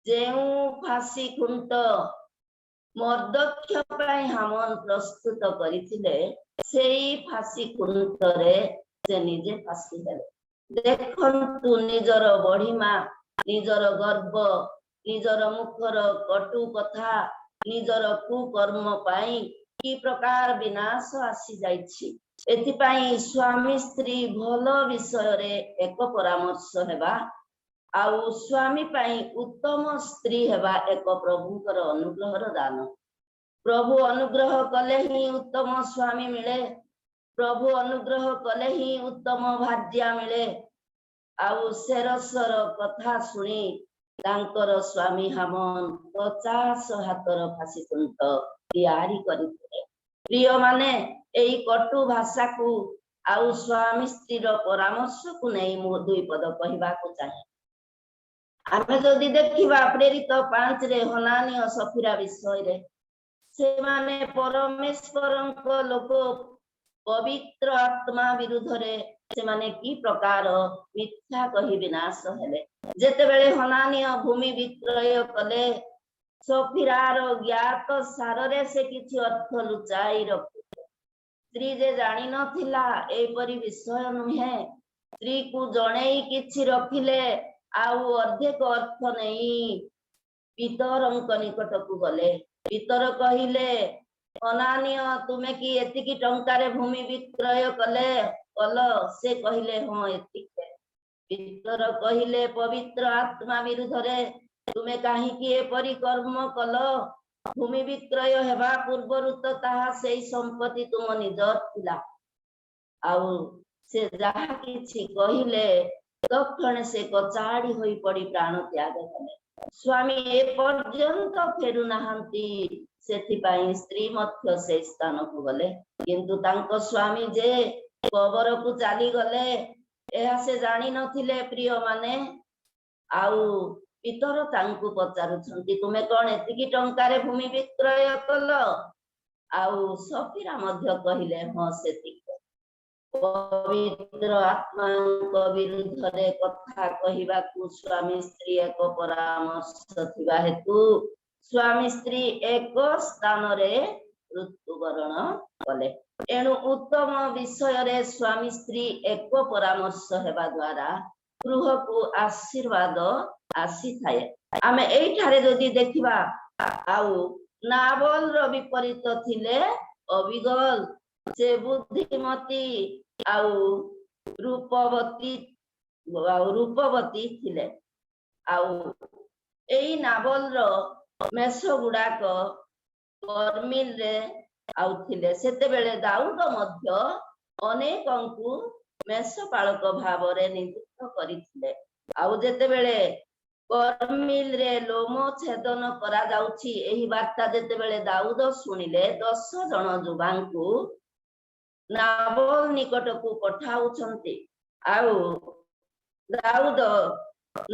ଯେଉଁ ଫାଶୀ ଖୁଣ୍ଟ ମର୍ଦ୍ଦକ୍ଷ ପାଇଁ ହାମାନ ପ୍ରସ୍ତୁତ କରିଥିଲେ ସେଇ ଫାଶୀ ଖୁଣ୍ଟରେ ସେ ନିଜେ ଫାଶୀ ହେଲେ। ଦେଖନ୍ତୁ ନିଜର ବଢିମା, ନିଜର ଗର୍ବ, ନିଜର ମୁଖର କଟୁ କଥା, ନିଜର କୁକର୍ମ ପାଇଁ କି ପ୍ରକାର ବିନାଶ ଆସି ଯାଇଛି। ଏଥିପାଇଁ ସ୍ୱାମୀ ସ୍ତ୍ରୀ ଭଲ ବିଷୟରେ ଏକ ପରାମର୍ଶ ହେବା ଆଉ ସ୍ୱାମୀ ପାଇଁ ଉତ୍ତମ ସ୍ତ୍ରୀ ହେବା ଏକ ପ୍ରଭୁଙ୍କର ଅନୁଗ୍ରହର ଦାନ। ପ୍ରଭୁ ଅନୁଗ୍ରହ କଲେ ହିଁ ଉତ୍ତମ ସ୍ୱାମୀ ମିଳେ, ପ୍ରଭୁ ଅନୁଗ୍ରହ କଲେ ହିଁ ଉତ୍ତମ ଭାର୍ଯ୍ୟା ମିଳେ। ଆଉ ସେରସର କଥା ଶୁଣି ତାଙ୍କର ସ୍ୱାମୀ ହାମାନ 50 ହାତର ଫାଶୀ ଖୁଣ୍ଟ ତିଆରି କରିଥିଲେ। ପ୍ରିୟ ମାନେ, ଏଇ କଟୁ ଭାଷାକୁ ଆଉ ସ୍ୱାମୀ ସ୍ତ୍ରୀର ପରାମର୍ଶକୁ ନେଇ ମୁଁ 2 ପଦ କହିବାକୁ ଚାହେଁ। ଆମେ ଯଦି ଦେଖିବା ପ୍ରେରିତ 5ରେ ହନାନୀ ଓ ସଫିରା ବିଷୟରେ, ସେମାନେ ପରମେଶ୍ୱରଙ୍କ ଲୋକ, ପବିତ୍ର ଆତ୍ମା ବିରୁଦ୍ଧରେ ସେମାନେ କି ପ୍ରକାର ମିଥ୍ୟା କହି ବିନାଶ ହେଲେ। ଯେତେବେଳେ ହନାନୀ ଭୂମି ବିକ୍ରୟ କଲେ, ସଫିରାର ଜ୍ଞାତ ସାରରେ ସେ କିଛି ଅର୍ଥ ଲୁଚାଇ ରଖିଲେ। ସ୍ତ୍ରୀ ଯେ ଜାଣିନଥିଲା ଏପରି ବିଷୟ ନୁହେଁ, ସ୍ତ୍ରୀକୁ ଜଣେଇ କିଛି ରଖିଲେ ଆଉ ଅର୍ଦ୍ଧେକ ଅର୍ଥ ନେଇ ପିତରଙ୍କ ନିକଟକୁ ଗଲେ। ପିତର କହିଲେ, ହନାନୀ ତୁମେ କି ଏତିକି ଟଙ୍କାରେ ଭୂମି ବିକ୍ରୟ କଲ? ସେ କହିଲେ, ହଁ ଏତିକି। ପିତର କହିଲେ, ପବିତ୍ର ଆତ୍ମା ବିରୁଦ୍ଧରେ ତୁମେ କାହିଁକି ଏପରି କର୍ମ କଲ? ଭୂମି ବିକ୍ରୟ ହେବା ପୂର୍ବରୁ ତ ତାହା ସେଇ ସମ୍ପତ୍ତି ତୁମ ନିଜର ଥିଲା। ଆଉ ସେ ଯାହା କିଛି କହିଲେ ତକ୍ଷଣେ ସେ କଚାଡ଼ି ହୋଇ ପଡି ପ୍ରାଣ ତ୍ୟାଗ କଲେ। ସ୍ୱାମୀ ଏପର୍ଯ୍ୟନ୍ତ ଫେରୁନାହାନ୍ତି, ସେଥିପାଇଁ ସ୍ତ୍ରୀ ମଧ୍ୟ ସେ ସ୍ଥାନକୁ ଗଲେ। କିନ୍ତୁ ତାଙ୍କ ସ୍ୱାମୀ ଯେ କବରକୁ ଚାଲିଗଲେ ଏହା ସେ ଜାଣିନଥିଲେ। ପ୍ରିୟ ମାନେ, ଆଉ ପିତର ତାଙ୍କୁ ପଚାରୁଛନ୍ତି, ତୁମେ କଣ ଏତିକି ଟଙ୍କାରେ ଭୂମି ବିକ୍ରୟ କଲ? ଆଉ ସଫିରା ମଧ୍ୟ କହିଲେ, ହଁ ସେତିକି। ପବିତ୍ର ଆତ୍ମାଙ୍କ ବିରୁଦ୍ଧରେ କଥା କହିବାକୁ ସ୍ୱାମୀ ସ୍ତ୍ରୀ ଏକ ପରାମର୍ଶ ଥିବା ହେତୁ ସ୍ୱାମୀ ସ୍ତ୍ରୀ ଏକ ସ୍ଥାନରେ ମୃତ୍ୟୁବରଣ କଲେ। ଏଣୁ ଉତ୍ତମ ବିଷୟରେ ସ୍ୱାମୀ ସ୍ତ୍ରୀ ଏକ ପରାମର୍ଶ ହେବା ଦ୍ୱାରା ଗୃହକୁ ଆଶୀର୍ବାଦ ଆସିଥାଏ। ଆମେ ଏଇଠାରେ ଯଦି ଦେଖିବା, ଆଉ ନାବଲର ବିପରୀତ ଥିଲେ ଅବିଗଲ। ସେ ବୁଦ୍ଧିମତୀ ଆଉ ରୂପବତୀ ଥିଲେ। ଆଉ ଏଇ ନାବଲର ମେଷ ଗୁଡାକ କର୍ମିଲରେ ଆଉ ଥିଲେ। ସେତେବେଳେ ଦାଉଦ ମଧ୍ୟ ଅନେକଙ୍କୁ ମେଷପାଳକ ଭାବରେ ନିଯୁକ୍ତ କରିଥିଲେ। ଆଉ ଯେତେବେଳେ କର୍ମିଲରେ ଲୋମ ଛେଦନ କରାଯାଉଛି, ଏହି ବାର୍ତ୍ତା ଯେତେବେଳେ ଦାଉଦ ଶୁଣିଲେ, 10 ଜଣ ଯୁବାଙ୍କୁ ନାବଲ ନିକଟକୁ ପଠାଉଛନ୍ତି। ଆଉ ଦାଉଦ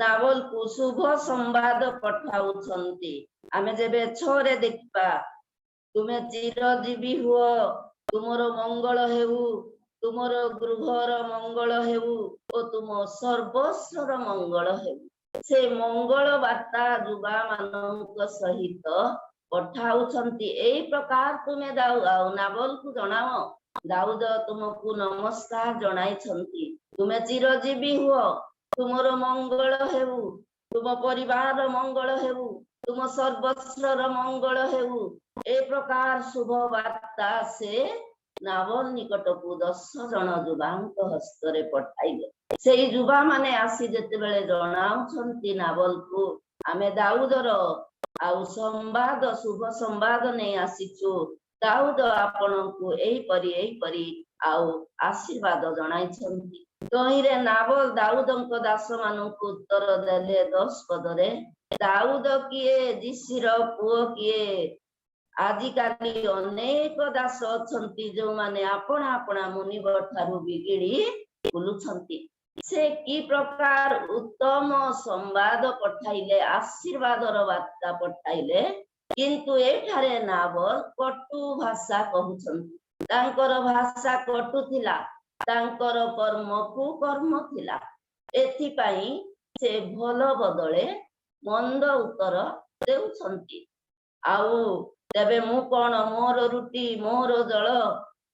ନାବଲକୁ ଶୁଭ ସମ୍ବାଦ ପଠାଉଛନ୍ତି। ଆମେ ଯେବେ 6ରେ ଦେଖିବା, ତୁମେ ଚିରଜୀବୀ ହୁଅ, ତୁମର ମଙ୍ଗଳ ହେଉ, ତୁମର ଗୃହର ମଙ୍ଗଳ ହେଉ ଓ ତୁମ ସର୍ବସ୍ୱର ମଙ୍ଗଳ ହେଉ। ସେ ମଙ୍ଗଳ ବାର୍ତ୍ତା ଯୁବା ମାନଙ୍କ ସହିତ ପଠାଉଛନ୍ତି। ଏଇ ପ୍ରକାର ତୁମେ ଆଉ ନାବଲକୁ ଜଣାଅ, ଦାଉଦ ତୁମକୁ ନମସ୍କାର ଜଣାଇଛନ୍ତି। ତୁମେ ଚିରଜୀବୀ ହୁଅ, ତୁମର ମଙ୍ଗଳ ହେଉ, ତୁମ ପରିବାର ମଙ୍ଗଳ ହେଉ, ତୁମ ସର୍ବସ୍ୱର ମଙ୍ଗଳ ହେଉ। ଏ ପ୍ରକାର ଶୁଭ ବାର୍ତ୍ତା ସେ ନାବଲ ନିକଟକୁ 10 ଜଣ ଯୁବାଙ୍କ ହସ୍ତରେ ପଠାଇଲେ। ସେଇ ଯୁବା ମାନେ ଆସି ଯେତେବେଳେ ଜଣାଉଛନ୍ତି ନାବଲକୁ, ଆମେ ଦାଉଦର ଆଉ ଶୁଭ ସମ୍ବାଦ ନେଇ ଆସିଛୁ। ଦାଉଦ ଆପଣଙ୍କୁ ଏଇପରି ଆଉ ଆଶୀର୍ବାଦ ଜଣାଇଛନ୍ତି। ତହିଁରେ ନାବଲ ଦାଉଦଙ୍କ ଦାସ ମାନଙ୍କୁ ଉତ୍ତର ଦେଲେ 10 ପଦରେ, ଦାଉଦ କିଏ? ଯିଶିର ପୁଅ କିଏ? ଆଜିକାଲି ଅନେକ ଦାସ ଅଛନ୍ତି ଯେଉଁମାନେ ଆପଣା ମୁନିବ ଠାରୁ ବିଗିଡି ବୁଲୁଛନ୍ତି। ସେ କି ପ୍ରକାର ଉତ୍ତମ ସମ୍ବାଦ ପଠାଇଲେ, ଆଶୀର୍ବାଦର ବାର୍ତ୍ତା ପଠାଇଲେ, କିନ୍ତୁ ଏଠାରେ ନାବଲ କଟୁ ଭାଷା କହୁଛନ୍ତି। ତାଙ୍କର ଭାଷା କଟୁ ଥିଲା, ତାଙ୍କର କର୍ମ କୁକର୍ମ ଥିଲା। ଏଥିପାଇଁ ସେ ଭଲ ବଦଳେ ମନ୍ଦ ଉତ୍ତର ଦେଉଛନ୍ତି। ଆଉ ତେବେ ମୁଁ କଣ, ମୋର ରୁଟି ମୋର ଜଳ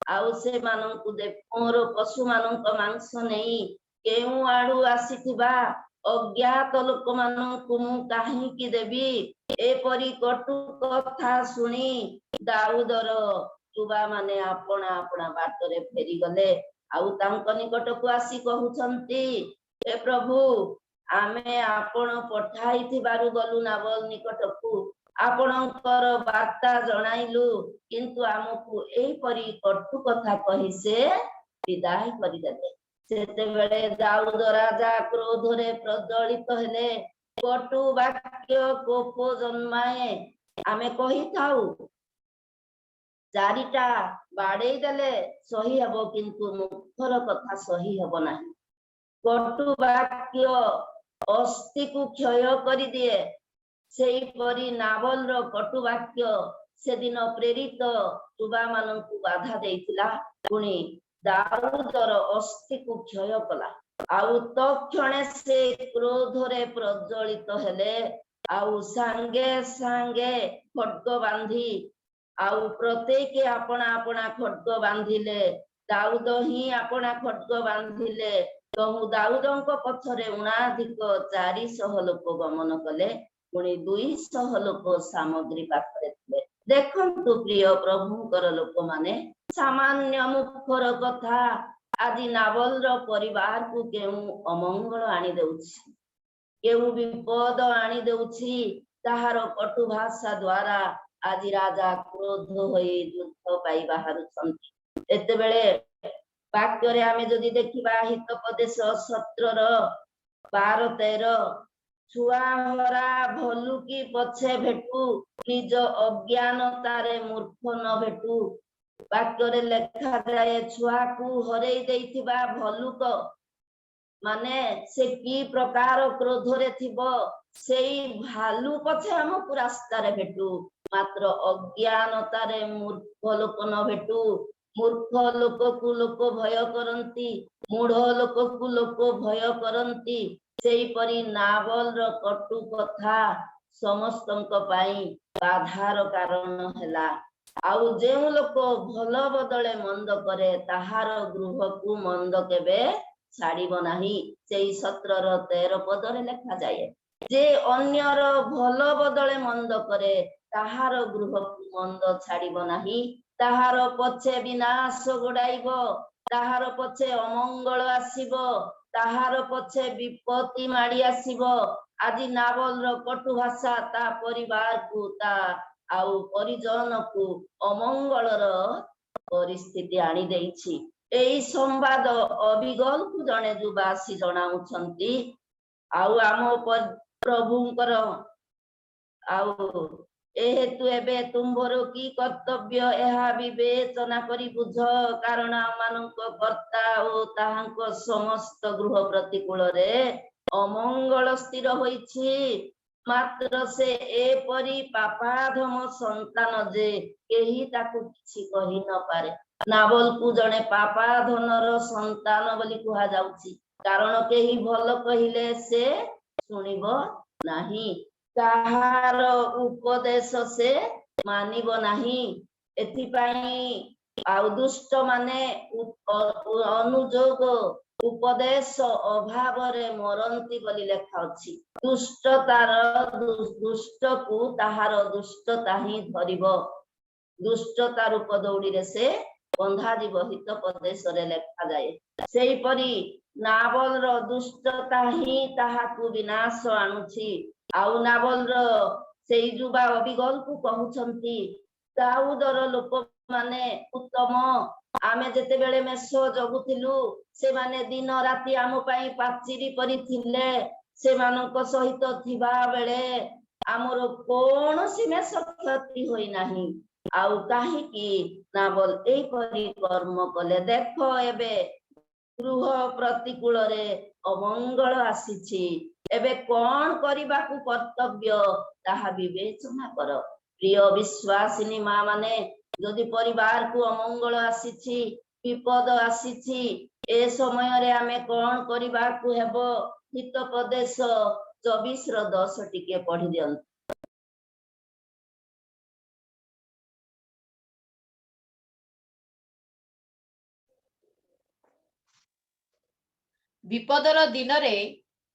ଆଉ ସେମାନଙ୍କୁ ମୋର ପଶୁମାନଙ୍କ ମାଂସ ନେଇ କେଉଁ ଆଡୁ ଆସିଥିବା ଅଜ୍ଞାତ ଲୋକମାନଙ୍କୁ ମୁଁ କାହିଁକି ଦେବି? ଏପରି କଟୁ କଥା ଶୁଣି ଦାଉଦର ଯୁବାମାନେ ଆପଣା ଆପଣା ବାଟରେ ଫେରିଗଲେ। ଆଉ ତାଙ୍କ ନିକଟକୁ ଆସି କହୁଛନ୍ତି, ହେ ପ୍ରଭୁ, ଆମେ ଆପଣ ପଠାଇଥିବାରୁ ଗଲୁ ନାବଲ ନିକଟକୁ, ଆପଣଙ୍କର ବାର୍ତ୍ତା ଜଣାଇଲୁ, କିନ୍ତୁ ଆମକୁ ଏହିପରି କଟୁ କଥା କହି ସେ ବିଦାୟ କରିଦେଲେ। ସେତେବେଳେ ଦାଉଦ ରାଜା କ୍ରୋଧରେ ପ୍ରଜ୍ୱଳିତ ହେଲେ। କଟୁ ବାକ୍ୟ କୋପ ଜନ୍ମାଏ। ଆମେ କହିଥାଉ, ଚାରିଟା ବାଡେଇ ଦେଲେ ସହି ହେବ, କିନ୍ତୁ ମୁଖର କଥା ସହି ହେବ ନାହିଁ। କଟୁ ବାକ୍ୟ ଅସ୍ଥିକୁ କ୍ଷୟ କରିଦିଏ। ସେହିପରି ନାବଲର କଟୁ ବାକ୍ୟ ସେଦିନ ପ୍ରେରିତ ଯୁବାମାନଙ୍କୁ ବାଧା ଦେଇଥିଲା, ପୁଣି ଦାଉଦର ଅସ୍ଥିକୁ କ୍ଷୟ କଲା। ଆଉ ତକ୍ଷଣେ ସେ କ୍ରୋଧରେ ପ୍ରଜ୍ୱଳିତ ହେଲେ। ଆଉ ସାଙ୍ଗେ ସାଙ୍ଗେ ଖଡ୍ଗ ବାନ୍ଧି, ଆଉ ପ୍ରତ୍ୟେକ ଆପଣା ଆପଣା ଖଡ୍ଗ ବାନ୍ଧିଲେ। ଦାଉଦ ହିଁ ଆପଣା ଖଡ୍ଗ ବାନ୍ଧିଲେ। ଦାଉଦଙ୍କ ପଛରେ ଉଣାଧିକ 400 ଲୋକ ଗମନ କଲେ। ପୁଣି 200 ଲୋକ ସାମଗ୍ରୀ ପାଖରେ ଥିଲେ। ଦେଖନ୍ତୁ ପ୍ରିୟ ପ୍ରଭୁଙ୍କର ଲୋକମାନେ, ସାମାନ୍ୟ ମୁଖର କଥା ଆଜି ନାବଲର ପରିବାରକୁ କେଉଁ ଅମଙ୍ଗଳ ଆଣି ଦେଉଛି, କେଉଁ ବିପଦ ଆଣି ଦେଉଛି। ତାହାର କଟୁ ଭାଷା ଦ୍ୱାରା ଆଜି ରାଜା କ୍ରୋଧ ହୋଇ ଯୁଦ୍ଧ ପାଇଁ ବାହାରୁଛନ୍ତି। ଏତେବେଳେ ବାକ୍ୟରେ ଆମେ ଯଦି ଦେଖିବା ହିତୋପଦେଶ 17:12-13, ଛୁଆ ହରା ଭଲୁକି ପଛେ ଭେଟୁ, ନିଜ ଅଜ୍ଞାନତାରେ ମୂର୍ଖ ନ ଭେଟୁ। ବାକ୍ୟରେ ଲେଖାଯାଏ, ଛୁଆକୁ ହରେଇ ଦେଇଥିବା ଭଲୁକ ମାନେ ସେ କି ପ୍ରକାର କ୍ରୋଧରେ ଥିବ, ସେଇ ଭାଲୁ ପଛେ ଆମକୁ ରାସ୍ତାରେ ଭେଟୁ, ମାତ୍ର ଅଜ୍ଞାନତାରେ ମୂର୍ଖ ଲୋକ ନ ଭେଟୁ। ମୂର୍ଖ ଲୋକକୁ ଲୋକ ଭୟ କରନ୍ତି, ମୂଢ ଲୋକକୁ ଲୋକ ଭୟ କରନ୍ତି। ସେହିପରି ନାବଲର କଟୁ କଥା ସମସ୍ତଙ୍କ ପାଇଁ ବାଧାର କାରଣ ହେଲା। ଆଉ ଯେଉଁ ଲୋକ ଭଲ ବଦଳେ ମନ୍ଦ କରେ, ତାହାର ଗୃହକୁ ମନ୍ଦ କେବେ ଛାଡିବ ନାହିଁ। ସେଇ 17:13 ପଦରେ ଲେଖାଯାଏ ଯେ ଅନ୍ୟର ଭଲ ବଦଳେ ମନ୍ଦ କରେ, ତାହାର ଗୃହକୁ ମନ୍ଦ ଛାଡିବ ନାହିଁ। ତାହାର ପଛେ ବିନାଶ ଗୋଡାଇବ, ତାହାର ପଛେ ଅମଙ୍ଗଳ ଆସିବ, ତାହାର ପଛେ ବିପତ୍ତି ମାଡି ଆସିବ। ଆଜି ନାବଲର କଟୁ ଭାଷା ତା ପରିବାରକୁ, ତା ଆଉ ପରିଜନକୁ ଅମଙ୍ଗଳର ପରିସ୍ଥିତି ଆଣି ଦେଇଛି। ଏହି ସମ୍ବାଦ ଅବିଗଲକୁ ଜଣେ ଯୁବାସୀ ଜଣାଉଛନ୍ତି। ଆଉ ଆମ ପ୍ରଭୁଙ୍କର ଆଉ ଏହେତୁ ଏବେ ତୁମ୍ଭର କି କର୍ତ୍ତବ୍ୟ, ଏହା ବିବେଚନା କରି ବୁଝ, କାରଣ ଆମମାନଙ୍କ କର୍ତ୍ତା ଓ ତାହାଙ୍କ ସମସ୍ତ ଗୃହ ପ୍ରତିକୂଳରେ ଅମଙ୍ଗଳ ସ୍ଥିର ହୋଇଛି। ମାତ୍ର ସେ ଏପରି ପାପାଧମ ସନ୍ତାନ ଯେ କେହି ତାକୁ କିଛି କହି ନପାରେ। ନାବଲକୁ ଜଣେ ପାପାଧନର ସନ୍ତାନ ବୋଲି କୁହାଯାଉଛି, କାରଣ କେହି ଭଲ କହିଲେ ସେ ଶୁଣିବ ନାହିଁ, କାହାର ଉପଦେଶ ସେ ମାନିବ ନାହିଁ। ଏଥିପାଇଁ ଆଉ ଦୁଷ୍ଟ ମାନେ ଅନୁଯୋଗ ଉପଦେଶ ଅଭାବରେ ମରନ୍ତି ବୋଲି ଲେଖା ଅଛି। ଦୁଷ୍ଟକୁ ତାହାର ଦୁଷ୍ଟତା ହିଁ ଧରିବ, ଦୁଷ୍ଟତା ରୂପ ଦୌଡ଼ିରେ ସେ ବନ୍ଧାଯିବ, ହିତୋପଦେଶରେ ଲେଖାଯାଏ। ସେହିପରି ନାବଲର ଦୁଷ୍ଟତା ହିଁ ତାହାକୁ ବିନାଶ ଆଣୁଛି। ଆଉ ନାବଲର ସେଇ ଯୁବା ଅବିଗଲକୁ କହୁଛନ୍ତି, ଦାଉଦର ଲୋକମାନେ ଉତ୍ତମ। ଆମେ ଯେତେବେଳେ ମେଷ ଜଗୁଥିଲୁ, ସେମାନେ ଦିନ ରାତି ଆମ ପାଇଁ ପାଚିରି କରିଥିଲେ। ସେମାନଙ୍କ ସହିତ ଥିବା ବେଳେ ଆମର କୌଣସି ମେଷ କ୍ଷତି ହୋଇନାହିଁ। ଆଉ କାହିଁକି ନାବଲ ଏହିପରି କର୍ମ କଲେ? ଦେଖ, ଏବେ ଗୃହ ପ୍ରତିକୂଳରେ ଅମଙ୍ଗଳ ଆସିଛି। ଏବେ କଣ କରିବାକୁ କର୍ତ୍ତବ୍ୟ, ତାହା ବିବେଚନା କର। ପ୍ରିୟ ବିଶ୍ୱାସିନୀ ମା ମାନେ, ଯଦି ପରିବାରକୁ ଅମଙ୍ଗଳ ଆସିଛି, ବିପଦ ଆସିଛି, ଏ ସମୟରେ ଆମେ କଣ କରିବାକୁ ହେବ? ହିତୋପଦେଶ 24:10 ଟିକେ ପଢି ଦିଅନ୍ତୁ। ବିପଦର ଦିନରେ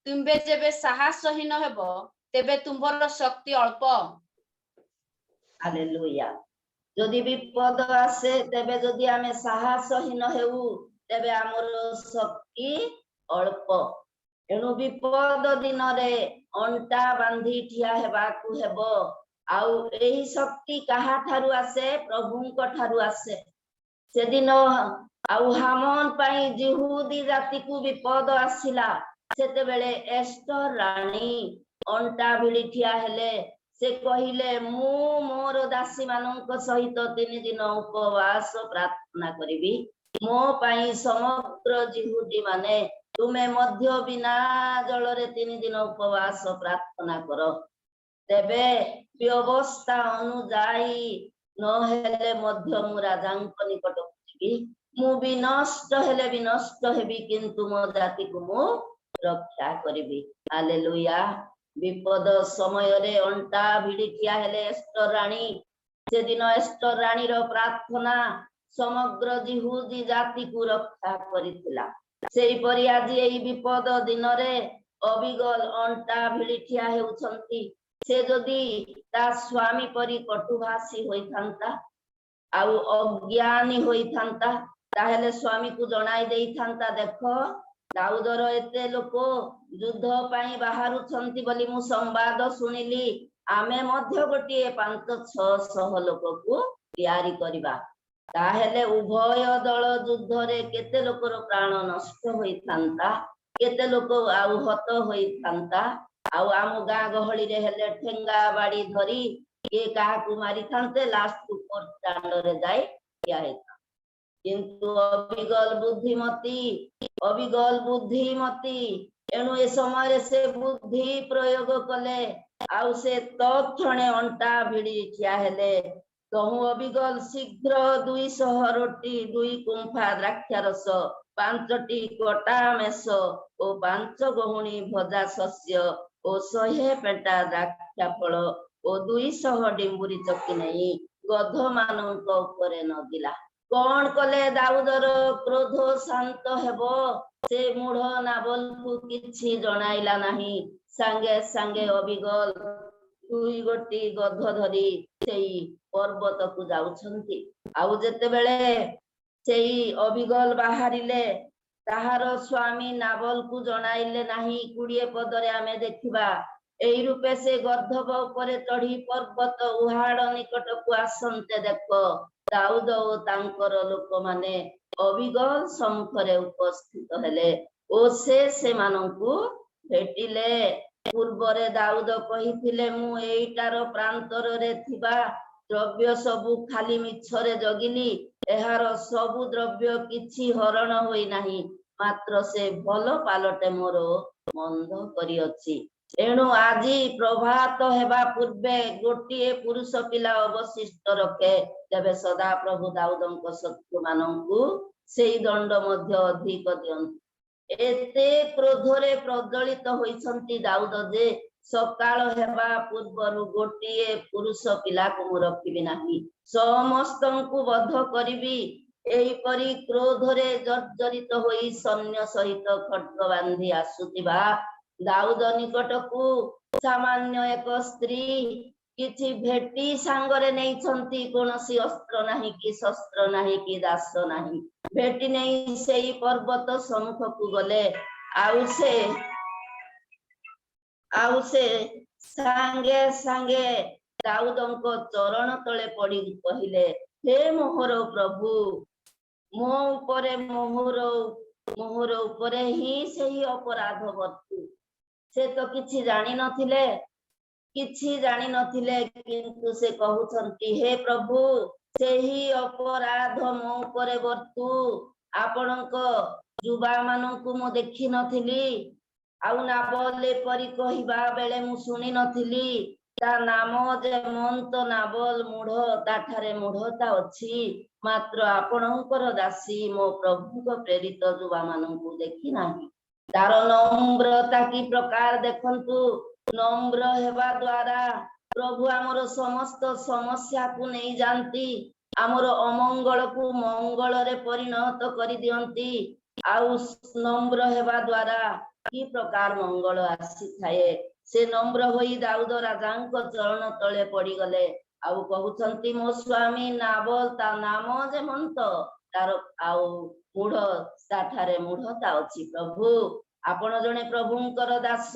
ତୁମ୍ଭେ ଯେବେ ସାହସହୀନ ହେବ ତେବେ ତୁମ୍ଭର ଶକ୍ତି ଅଳ୍ପ। ହାଲେଲୁୟା। ଯଦି ବିପଦ ଆସେ ତେବେ ଯଦି ଆମେ ସାହସହୀନ ହେଉ ତେବେ ଆମର ଶକ୍ତି ଅଳ୍ପ। ଏଣୁ ବିପଦ ଦିନରେ ଅଣ୍ଟା ବାନ୍ଧି ଠିଆ ହେବାକୁ ହେବ। ଆଉ ଏହି ଶକ୍ତି କାହାଠାରୁ ଆସେ? ପ୍ରଭୁଙ୍କ ଠାରୁ ଆସେ। ସେଦିନ ଆଉ ହାମାନ ପାଇଁ ଜିହୁଦୀ ଜାତିକୁ ବିପଦ ଆସିଲା। ସେତେବେଳେ ଏଷ୍ଟର ରାଣୀ ଅଣ୍ଟା ଭିଡ଼ି ଠିଆ ହେଲେ। ସେ କହିଲେ, ମୁଁ ମୋର ଦାସୀ ମାନଙ୍କ ସହିତ 3 ଦିନ ଉପବାସ ପ୍ରାର୍ଥନା କରିବି। ମୋ ପାଇଁ ସମଗ୍ର ଜିହୁଦୀ ମାନେ ତୁମେ ମଧ୍ୟ ବିନା ଜଳରେ 3 ଦିନ ଉପବାସ ପ୍ରାର୍ଥନା କର। ତେବେ ବ୍ୟବସ୍ଥା ଅନୁଯାୟୀ ନହେଲେ ମଧ୍ୟ ମୁଁ ରାଜାଙ୍କ ନିକଟକୁ ଯିବି। ମୁଁ ବିନଷ୍ଟ ହେଲେ ବିନଷ୍ଟ ହେବି, କିନ୍ତୁ ମୋ ଜାତିକୁ ମୁଁ ରକ୍ଷା କରିବି। ହାଲେଲୁୟା। ବିପଦ ସମୟରେ ଅଣ୍ଟା ଭିଡ଼ି ଠିଆ ହେଲେ ଏଷ୍ଟର ରାଣୀ। ସେଦିନ ଏଷ୍ଟର ରାଣୀର ପ୍ରାର୍ଥନା ସମଗ୍ର ଜିହୁଦୀ ଜାତିକୁ ରକ୍ଷା କରିଥିଲା। ସେହିପରି ଆଜି ଏହି ବିପଦ ଦିନରେ ଅବିଗଲ ଅଣ୍ଟା ଭିଡ଼ି ଠିଆ ହେଉଛନ୍ତି। ସେ ଯଦି ତା ସ୍ୱାମୀ ପରି କଟୁଭାଷୀ ହୋଇଥାନ୍ତା ଆଉ ଅଜ୍ଞାନୀ ହୋଇଥାନ୍ତା, ତାହେଲେ ସ୍ୱାମୀକୁ ଜଣାଇ ଦେଇଥାନ୍ତା, ଦେଖ ଦାଉଦର ଏତେ ଲୋକ ଯୁଦ୍ଧ ପାଇଁ ବାହାରୁଛନ୍ତି ବୋଲି ମୁଁ ସମ୍ବାଦ ଶୁଣିଲି। ଆମେ ମଧ୍ୟ ଗୋଟିଏ 500-600 ଲୋକକୁ ତିଆରି କରିବା। ତାହେଲେ ଉଭୟ ଦଳ ଯୁଦ୍ଧରେ କେତେ ଲୋକର ପ୍ରାଣ ନଷ୍ଟ ହୋଇଥାନ୍ତା, କେତେ ଲୋକ ଆହତ ହୋଇଥାନ୍ତା। ଆଉ ଆମ ଗାଁ ଗହଳିରେ ହେଲେ ଠେଙ୍ଗା ବାଡ଼ି ଧରି କିଏ କାହାକୁ ମାରିଥାନ୍ତେ, ଲାଷ୍ଟକୁ କୋର୍ଟ ଦାଣ୍ଡରେ ଯାଇ ଠିଆ ହେଇଥାନ୍ତେ। କିନ୍ତୁ ଅବିଗଲ ବୁଦ୍ଧିମତୀ ଏଣୁ ଏ ସମୟରେ ସେ ବୁଦ୍ଧି ପ୍ରୟୋଗ କଲେ। ଆଉ ସେ ତତ୍କ୍ଷଣେ ଅଣ୍ଟା ଭିଡ଼ି ଠିଆ ହେଲେ। ତହୁଁ ଅବିଗଲ ଶୀଘ୍ର 200 ରୁଟି, 2 ଗୁମ୍ଫା ଦ୍ରାକ୍ଷାରସ, 5ଟି କଟା ମେଷ ଓ 5 ଗହୁଣି ଭଜା ଶସ୍ୟ ଓ 100 ପେଟା ଦ୍ରାକ୍ଷା ଫଳ ଓ 200 ଡିମ୍ବୁରି ଚକି ନେଇ ଗଧ ମାନଙ୍କ ଉପରେ ନଦିଲା। କଣ କଲେ? ଦାଉଦର କ୍ରୋଧ ଶାନ୍ତ ହେବ ସେ ମୂଢ ନାବଲକୁ କିଛି ଜଣାଇଲା ନାହିଁ। ସାଙ୍ଗେ ସାଙ୍ଗେ ଅବିଗଲ 2 ଗୋଟି ଗଧ ଧରି ସେଇ ପର୍ବତକୁ ଯାଉଛନ୍ତି। ଆଉ ଯେତେବେଳେ ସେଇ ଅବିଗଲ ବାହାରିଲେ, ତାହାର ସ୍ୱାମୀ ନାବଲକୁ ଜଣାଇଲେ ନାହିଁ। 20 ପଦରେ ଆମେ ଦେଖିବା, ଏହି ରୂପେ ସେ ଗର୍ଦ୍ଧବ ଉପରେ ଚଢି ପର୍ବତ ଉହାଡ଼ ନିକଟକୁ ଆସନ୍ତେ, ଦେଖ ଦାଉଦ ଓ ତାଙ୍କର ଲୋକମାନେ ଅବିଗଲ ସମ୍ମୁଖରେ ଉପସ୍ଥିତ ହେଲେ ଓ ସେ ସେମାନଙ୍କୁ ଭେଟିଲେ। ପୂର୍ବରେ ଦାଉଦ କହିଥିଲେ, ମୁଁ ଏଇଟାର ପ୍ରାନ୍ତରରେ ଥିବା ଦ୍ରବ୍ୟ ସବୁ ଖାଲି ମିଛରେ ଜଗିଲି। ଏହାର ସବୁ ଦ୍ରବ୍ୟ କିଛି ହରଣ ହୋଇନାହିଁ, ମାତ୍ର ସେ ଭଲ ପାଲଟେ ମୋର ମନ୍ଦ କରିଅଛି। ଏଣୁ ଆଜି ପ୍ରଭାତ ହେବା ପୂର୍ବେ ଗୋଟିଏ ପୁରୁଷ ପିଲା ଅବଶିଷ୍ଟ ରଖେ। ତେବେ ସଦା ପ୍ରଭୁ ଦାଉଦଙ୍କ ଶତ୍ରୁ ମାନଙ୍କୁ ସେଇ ଦଣ୍ଡ ମଧ୍ୟ ଅଧିକ ଦିଅନ୍ତି। ଏତେ କ୍ରୋଧରେ ପ୍ରଜ୍ୱଳିତ ହୋଇଛନ୍ତି ଦାଉଦ ଯେ ସକାଳ ହେବା ପୂର୍ବରୁ ଗୋଟିଏ ପୁରୁଷ ପିଲାକୁ ମୁଁ ରଖିବି ନାହିଁ, ସମସ୍ତଙ୍କୁ ବଧ କରିବି। ଏହିପରି କ୍ରୋଧରେ ଜର୍ଜରିତ ହୋଇ ସୈନ୍ୟ ସହିତ ଖड्ग ବାନ୍ଧି ଆସୁଥିବା ଦାଉଦ ନିକଟକୁ ସାମାନ୍ୟ ଏକ ସ୍ତ୍ରୀ କିଛି ଭେଟି ସାଙ୍ଗରେ ନେଇଛନ୍ତି। କୌଣସି ଅସ୍ତ୍ର ନାହିଁ କି ଶସ୍ତ୍ର ନାହିଁ କି ଦାସ ନାହିଁ। ଭେଟି ନେଇ ସେଇ ପର୍ବତ ସମ୍ମୁଖକୁ ଗଲେ। ଆଉ ସେ ସାଙ୍ଗେ ସାଙ୍ଗେ ଦାଉଦଙ୍କ ଚରଣ ତଳେ ପଡ଼ି କହିଲେ, ହେ ମୋହର ପ୍ରଭୁ, ମୋ ମୋହର ଉପରେ ହିଁ ସେହି ଅପରାଧ ବର୍ତ୍ତୁ। ସେ ତ କିଛି ଜାଣିନଥିଲେ, କିନ୍ତୁ ସେ କହୁଛନ୍ତି, ହେ ପ୍ରଭୁ, ସେହି ଅପରାଧ ମୋ ଉପରେ ବର୍ତ୍ତୁ। ଆପଣଙ୍କ ଯୁବା ମାନଙ୍କୁ ମୁଁ ଦେଖିନଥିଲି, ଆଉ ନାବଲ ଏପରି କହିବା ବେଳେ ମୁଁ ଶୁଣି ନଥିଲି। ତା ନାମ ଯେମନ୍ତ ନାବଲ ମୂଢ, ତାଠାରେ ମୂଢତା ଅଛି। ମାତ୍ର ଆପଣଙ୍କର ଦାସୀ ମୋ ପ୍ରଭୁଙ୍କ ପ୍ରେରିତ ଯୁବା ମାନଙ୍କୁ ଦେଖି ନାହିଁ। तार नम्रता की प्रकार देखंतु नम्र हेबा द्वारा प्रभु आमर समस्त समस्या को नहीं जानती आमर अमंगल को मंगल रे परिणत करि दियंती आउ नम्र हेबा द्वारा की प्रकार मंगल आसी थाए से नम्र होई दाऊद राजांक चरण तले पड़ी गले आउ कहउछंती मो स्वामी नाबल ता नाम जेमंत तार आउ मूढ़ ताठारे मूढ़ता अछि प्रभु आपण जने प्रभुंकर दास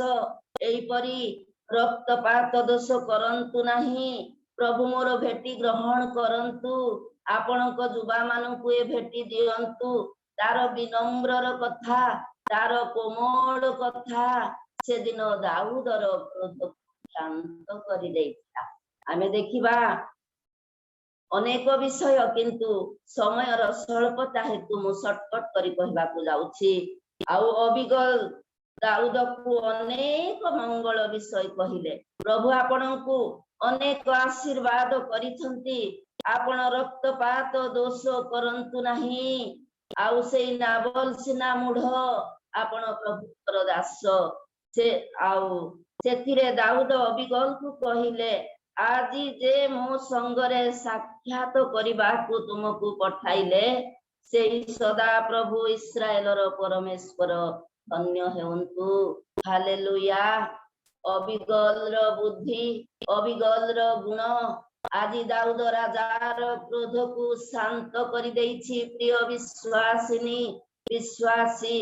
एइपरि रक्तपात दोष करंतु नाही प्रभु मोर भेटी ग्रहण करंतु आपणक जुबा मानकु ए भेटी दियंतु तार विनम्रर कथा तार कोमल कथा से दिन दाऊदर क्रोध शांत करि देइता आमे देखिबा अनेक विषय किंतु समयर स्वल्पता हेतु मु शॉर्टकट करी कहबाकू जाउछि आउ अबिगल दाऊद को अनेक मंगल विषय कहिले प्रभु आपणकू अनेक आशीर्वाद करिसंती आपण रक्तपात दोष करंतु नाही आउ सेई नाबल सिना मूढ़ आपण प्रभुकर दास से आउ सेथिरे दाऊद अबिगल को कहिले आजी जे मो संगरे साक्षात करिबाकू तुमको पठाइले सेई सदा प्रभु इस्राएलर परमेश्वर धन्य हेउंतु हालेलुया अबिगल बुद्धि अबिगल गुण आदि दाऊद राजार क्रोध को शांत करि देइछि प्रिय विश्वासिनी विश्वासी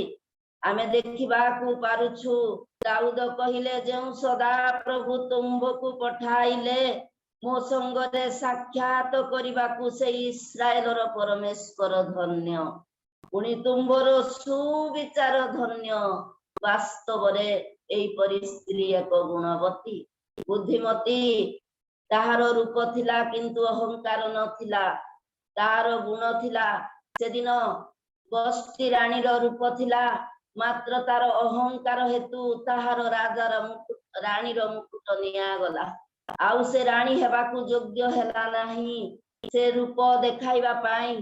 आमे देखिबाकू पारुछु दाऊद कहिले जेउ सदा प्रभु तुमको पठाइले मो संगरे साक्षात करिबाकू से इस्राएलर परमेश्वर धन्य पुणी तुम्बर सुविचार धन्य वास्तव रे एई परि स्त्री एक गुणवती बुद्धिमती ताहार रूप थिला किंतु अहंकार नथिला तार गुण थिला सेदिन बस्ती रानी रो रूप थिला मात्र तार अहंकार हेतु ताहार राजार रानी रो मुकुट निया गला आउ से रानी हेबाकू योग्य हेला नाही से रूप देखाइबा पाई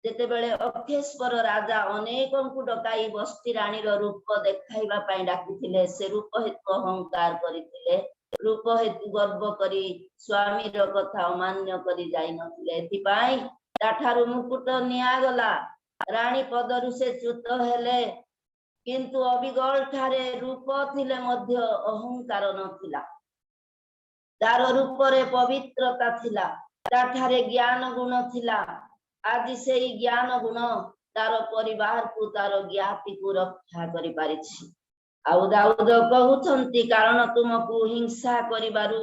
जेते बेले अखेश्वर राजा अनेकंकु डकाई बस्ती रानी रो रूप देखाइबा पाई डाकिथिले से रूप हेतु अहंकार करिथिले रूप हेतु गर्व करी स्वामी रो कथा अमान्य करी जाई नथिले एथि पाई ताठारु मुकुट निया गला रानी पदरु से च्युत हेले किंतु अबिगल ठारे रूप थिले मध्य अहंकार नथिला तार रूप रे पवित्रता थिला ताठारे ज्ञान गुण थिला आज से ज्ञान गुण तार परिवार को तार ज्ञाति को रक्षा करि पारिछि आउ दाऊद कहउछंती कारण तुमको हिंसा करिबारु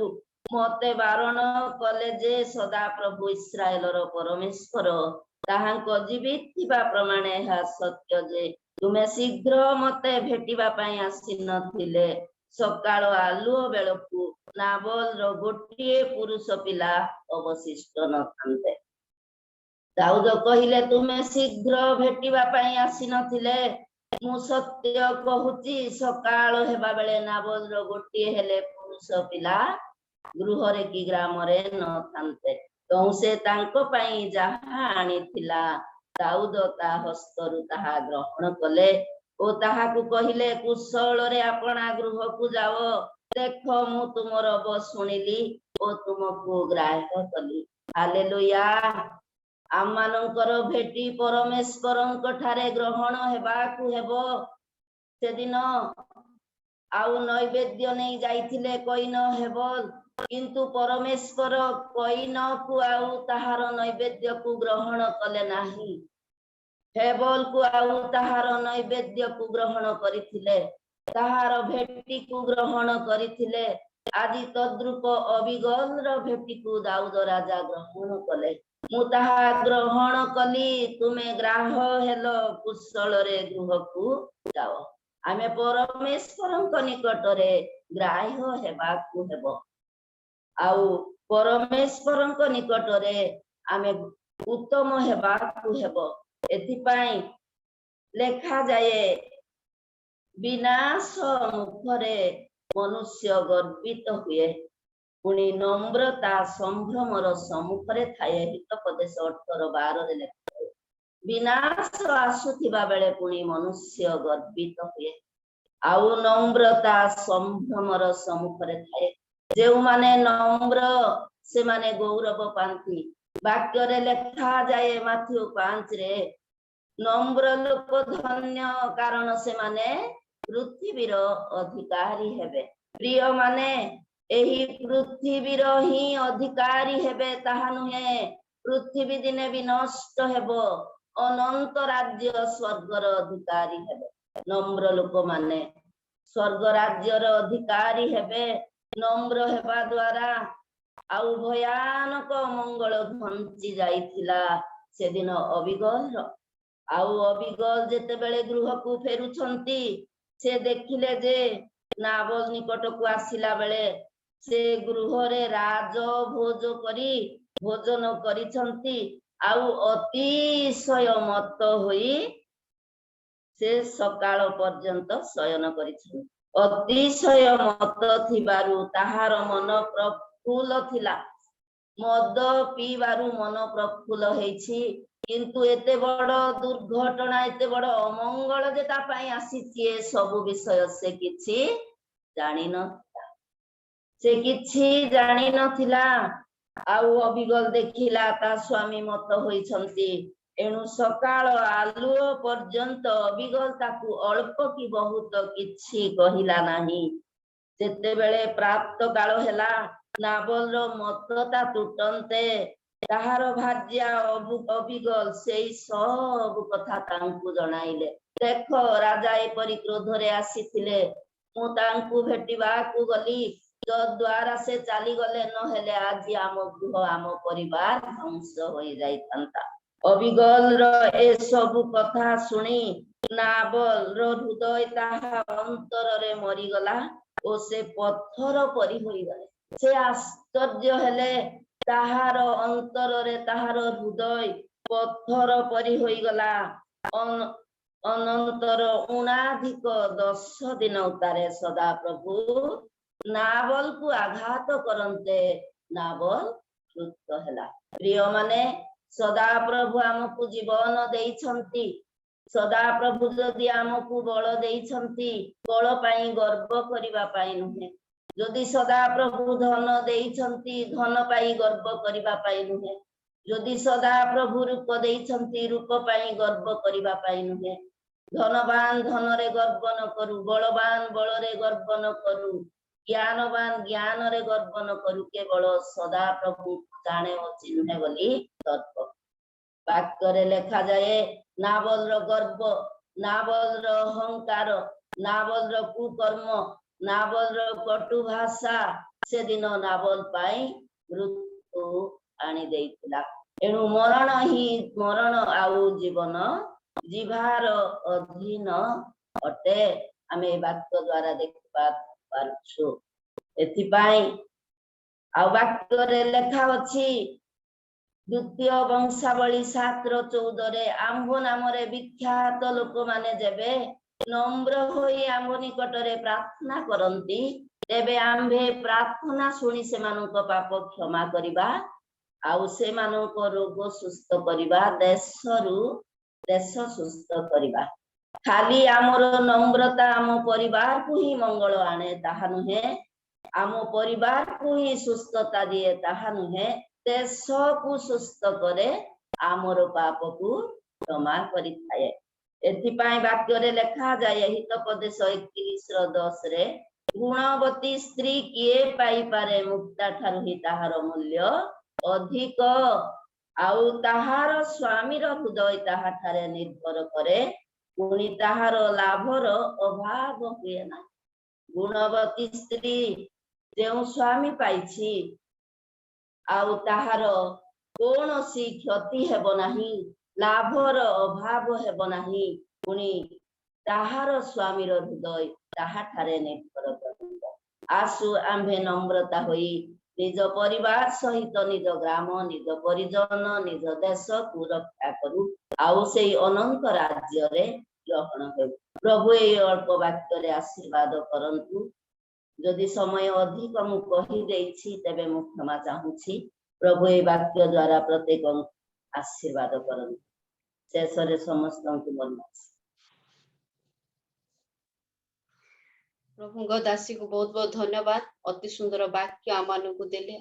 मते बारण कले जे सदा प्रभु इस्राएलर परमेश्वर ताहांको जीवित थिबा प्रमाणे हा सत्य जे तुमे शीघ्र मते भेटिबा पाई आसी नथिले सकाळ आलुओ बेलकू नाबल रो गोटिए पुरुष पिला अवशिष्ट नथान्ते दाऊद कहिले तुमे शीघ्र भेटिबा पाई आसी नथिले मु सत्य कहूची सकाळ हेबा बेले नाबल रो गोटिए हेले पुरुष पिला गृह रे की ग्राम रे नथान्ते तो से तांको पाई जहा आनिथिला दाऊद ता हस्तरु ताहा ग्रहण कले ओ ताहा को कहिले कुशल रे आपना गृह को जाओ देखो मु तुमर ब सुनिली ओ तुमको ग्राह्य कली हालेलुया आमानंकर भेटी परमेश्वरंक ठारे ग्रहण हेबाकू हेबो सेदिन आउ नैवेद्य नहीं जाइथिले कइन हेबल किंतु परमेश्वर कइन को आउ ताहार नैवेद्य को ग्रहण कले नाही हेबल को आउ ताहार नैवेद्य को ग्रहण करिथिले ताहार भेटी को ग्रहण करिथिले आदि तद्रूप अबिगल रो भेटी को दाऊद राजा ग्रहण कले मु ताहा ग्रहण कली तुमे ग्राह हेलो कुशल रे गृह को जाओ आमे परमेश्वरंक निकट रे ग्राह्य हेबाकू हेबो आउ परमेश्वरंक निकट रे आमे उत्तम हेबाकू हेबो एथि पाई लेखा जाए विनाश मुखरे मनुष्य गर्वित हुए पुणी नम्रता संभ्रमर सम्मुखरे थाए हितोपदेश 18:12 रे लेखा ବିନାଶ ଆସୁଥିବା ବେଳେ ପୁଣି ମନୁଷ୍ୟ ଗର୍ବିତ ହୁଏ ଆଉ ନମ୍ରତା ସମ୍ଭ୍ରମର ସମ୍ମୁଖରେ ଥାଏ। ଯେଉଁମାନେ ନମ୍ର ସେମାନେ ଗୌରବ ପାଆନ୍ତି। ବାକ୍ୟରେ ଲେଖାଯାଏ ମାଥ୍ୟୁ 5ରେ ନମ୍ର ଲୋକ ଧନ୍ୟ କାରଣ ସେମାନେ ପୃଥିବୀର ଅଧିକାରୀ ହେବେ। ପ୍ରିୟମାନେ ଏହି ପୃଥିବୀର ହିଁ ଅଧିକାରୀ ହେବେ ତାହା ନୁହେଁ। ପୃଥିବୀ ଦିନେ ବି ନଷ୍ଟ ହେବ, ଅନନ୍ତ ରାଜ୍ୟ ସ୍ୱର୍ଗର ଅଧିକାରୀ ହେବେ। ନମ୍ର ଲୋକମାନେ ସ୍ୱର୍ଗ ରାଜ୍ୟର ଅଧିକାରୀ ହେବେ। ନମ୍ର ହେବା ଦ୍ୱାରା ଆଉ ଭୟାନକ ମଙ୍ଗଳ ଘଞ୍ଚି ଯାଇଥିଲା ସେଦିନ ଅବିଗଲର। ଆଉ ଅବିଗଲ ଯେତେବେଳେ ଗୃହକୁ ଫେରୁଛନ୍ତି ସେ ଦେଖିଲେ ଯେ ନାବଲ ନିକଟକୁ ଆସିଲା ବେଳେ ସେ ଗୃହରେ ରାଜ ଭୋଜ କରି ଭୋଜନ କରିଛନ୍ତି ଆଉ ଅତିଶୟ ମତ ହୋଇ ସେ ସକାଳ ପର୍ଯ୍ୟନ୍ତ ଶୟନ କରିଛନ୍ତି। ଅତିଶୟ ମତ ଥିବାରୁ ତାହାର ମନ ପ୍ରଫୁଲ୍ଲ ଥିଲା। ମଦ ପିଇବାରୁ ମନ ପ୍ରଫୁଲ୍ଲ ହେଇଛି, କିନ୍ତୁ ଏତେ ବଡ ଦୁର୍ଘଟଣା ଏତେ ବଡ ଅମଙ୍ଗଳ ଯେ ତା ପାଇଁ ଆସିଛି ଏ ସବୁ ବିଷୟ ସେ କିଛି ଜାଣିନଥିଲା। ସେ କିଛି ଜାଣିନଥିଲା। ଆଉ ଅବିଗଲ ଦେଖିଲା ତା ସ୍ୱାମୀ ମତ ହୋଇଛନ୍ତି। ଏଣୁ ସକାଳ ଆଲୁଅ ପର୍ଯ୍ୟନ୍ତ ଅବିଗଲ ତାକୁ ଅଳ୍ପ କି ବହୁତ କିଛି କହିଲା ନାହିଁ। ଯେତେବେଳେ ପ୍ରାପ୍ତ କାଳ ହେଲା ନାବଲର ମତଟା ତୁଟନ୍ତେ ତାହାର ଭାର୍ଯ୍ୟା ଅବିଗଲ ସେଇ ସବୁ କଥା ତାଙ୍କୁ ଜଣାଇଲେ। ଦେଖ ରାଜା ଏପରି କ୍ରୋଧରେ ଆସିଥିଲେ, ମୁଁ ତାଙ୍କୁ ଭେଟିବାକୁ ଗଲି, ଯଦ୍ୱାରା ସେ ଚାଲିଗଲେ, ନହେଲେ ଆଜି ଆମ ଗୃହ ଆମ ପରିବାର ଧ୍ୱଂସ ହୋଇଯାଇଥାନ୍ତା। ଅବିଗଲର ଏସବୁ କଥା ଶୁଣି ନାବଲର ହୃଦୟ ତାହା ଅନ୍ତରରେ ମରିଗଲା ଓ ସେ ପଥର ପରି ହୋଇଗଲେ। ସେ ଆଶ୍ଚର୍ଯ୍ୟ ହେଲେ, ତାହାର ଅନ୍ତରରେ ତାହାର ହୃଦୟ ପଥର ପରି ହୋଇଗଲା। ଅନନ୍ତର ଉଣାଧିକ 10 ଦିନ ଉତ୍ତାରେ ସଦାପ୍ରଭୁ ନାବଲକୁ ଆଘାତ କରନ୍ତେ ନାବଲ କ୍ରୁଦ୍ଧ ହେଲା। ପ୍ରିୟମାନେ ସଦାପ୍ରଭୁ ଆମକୁ ଜୀବନ ଦେଇଛନ୍ତି। ସଦାପ୍ରଭୁ ଯଦି ଆମକୁ ବଳ ଦେଇଛନ୍ତି, ବଳ ପାଇଁ ଗର୍ବ କରିବା ପାଇଁ ନୁହେଁ। ଯଦି ସଦାପ୍ରଭୁ ଧନ ଦେଇଛନ୍ତି, ଧନ ପାଇଁ ଗର୍ବ କରିବା ପାଇଁ ନୁହେଁ। ଯଦି ସଦାପ୍ରଭୁ ରୂପ ଦେଇଛନ୍ତି, ରୂପ ପାଇଁ ଗର୍ବ କରିବା ପାଇଁ ନୁହେଁ। ଧନବାନ ଧନରେ ଗର୍ବ ନ କରୁ, ବଳବାନ ବଳରେ ଗର୍ବ ନ କରୁ, ଜ୍ଞାନବାନ ଜ୍ଞାନରେ ଗର୍ବ ନ କରୁ, କେବଳ ସଦାପ୍ରଭୁ ଜାଣେ ଓ ଚିହ୍ନେ ବୋଲି ତର୍କ। ବାକ୍ୟରେ ଲେଖାଯାଏ ନାବଲର ଗର୍ବ, ନାବଲର ଅହଙ୍କାର, ନାବଲର କୁକର୍ମ, ନାବଲର କଟୁ ଭାଷା ସେଦିନ ନାବଲ ପାଇଁ ମୃତ୍ୟୁ ଆଣି ଦେଇଥିଲା। ଏଣୁ ମରଣ ଆଉ ଜୀବନ ଜିହ୍ବାର ଅଧୀନ ଅଟେ। ଆମେ ଏ ବାକ୍ୟ ଦ୍ୱାରା ଦେଖିବା ପାରୁଛୁ। ଏଥିପାଇଁ ଆଉ ବାକ୍ୟରେ ଲେଖା ଅଛି ଦ୍ୱିତୀୟ ବଂଶାବଳୀ 7:14 ଆମ୍ଭ ନାମରେ ବିଖ୍ୟାତ ଲୋକମାନେ ଯେବେ ନମ୍ର ହୋଇ ଆମ୍ଭ ନିକଟରେ ପ୍ରାର୍ଥନା କରନ୍ତି, ତେବେ ଆମ୍ଭେ ପ୍ରାର୍ଥନା ଶୁଣି ସେମାନଙ୍କ ପାପ କ୍ଷମା କରିବା ଆଉ ସେମାନଙ୍କ ରୋଗ ସୁସ୍ଥ କରିବା, ଦେଶ ସୁସ୍ଥ କରିବା। ଖାଲି ଆମର ନମ୍ରତା ଆମ ପରିବାରକୁ ହିଁ ମଙ୍ଗଳ ଆଣେ ତାହା ନୁହେଁ, ଆମ ପରିବାରକୁ ହିଁ ସୁସ୍ଥତା ଦିଏ ତାହା ନୁହେଁ, ଦେଶକୁ ସୁସ୍ଥ କରେ, ଆମର ପାପକୁ କ୍ଷମା କରିଥାଏ। ଏଥିପାଇଁ ବାକ୍ୟରେ ଲେଖାଯାଏ ହିତୋପଦେଶ 31:10 ଗୁଣବତୀ ସ୍ତ୍ରୀ କିଏ ପାଇପାରେ, ମୁକ୍ତା ଠାରୁ ହିଁ ତାହାର ମୂଲ୍ୟ ଅଧିକ, ଆଉ ତାହାର ସ୍ୱାମୀର ହୃଦୟ ତାହାଠାରେ ନିର୍ଭର କରେ, ପୁଣି ତାହାର ଲାଭର ଅଭାବ ହୁଏ ନାହିଁ। ଗୁଣବତୀ ସ୍ତ୍ରୀ ଯେଉଁ ସ୍ୱାମୀ ପାଇଛି ଆଉ ତାହାର କୌଣସି କ୍ଷତି ହେବ ନାହିଁ, ଲାଭର ଅଭାବ ହେବ ନାହିଁ, ପୁଣି ତାହାର ସ୍ୱାମୀର ହୃଦୟ ତାହାଠାରେ ନିର୍ଭର କରିବ। ଆସୁ ଆମ୍ଭେ ନମ୍ରତା ହୋଇ ନିଜ ପରିବାର ସହିତ ନିଜ ଗ୍ରାମ, ନିଜ ପରିଜନ, ନିଜ ଦେଶକୁ ରକ୍ଷା କରୁ ଆଉ ସେଇ ଅନନ୍ତ ରାଜ୍ୟରେ ଗ୍ରହଣ ହେଉ। ପ୍ରଭୁ ଏଇ ଅଳ୍ପ ବାକ୍ୟରେ ଆଶୀର୍ବାଦ କରନ୍ତୁ। ଯଦି ସମୟ ଅଧିକ ମୁଁ କହିଦେଇଛି ତେବେ ମୁଁ କ୍ଷମା ଚାହୁଁଛି। ପ୍ରଭୁ ଏଇ ବାକ୍ୟ ଦ୍ୱାରା ପ୍ରତ୍ୟେକ ଆଶୀର୍ବାଦ କରନ୍ତୁ। ଶେଷରେ ସମସ୍ତଙ୍କୁ ମନାଉଛି। ପ୍ରଭୁଙ୍କ ଦାସୀକୁ ବହୁତ ବହୁତ ଧନ୍ୟବାଦ। ଅତି ସୁନ୍ଦର ବାକ୍ୟ ଆମମାନଙ୍କୁ ଦେଲେ।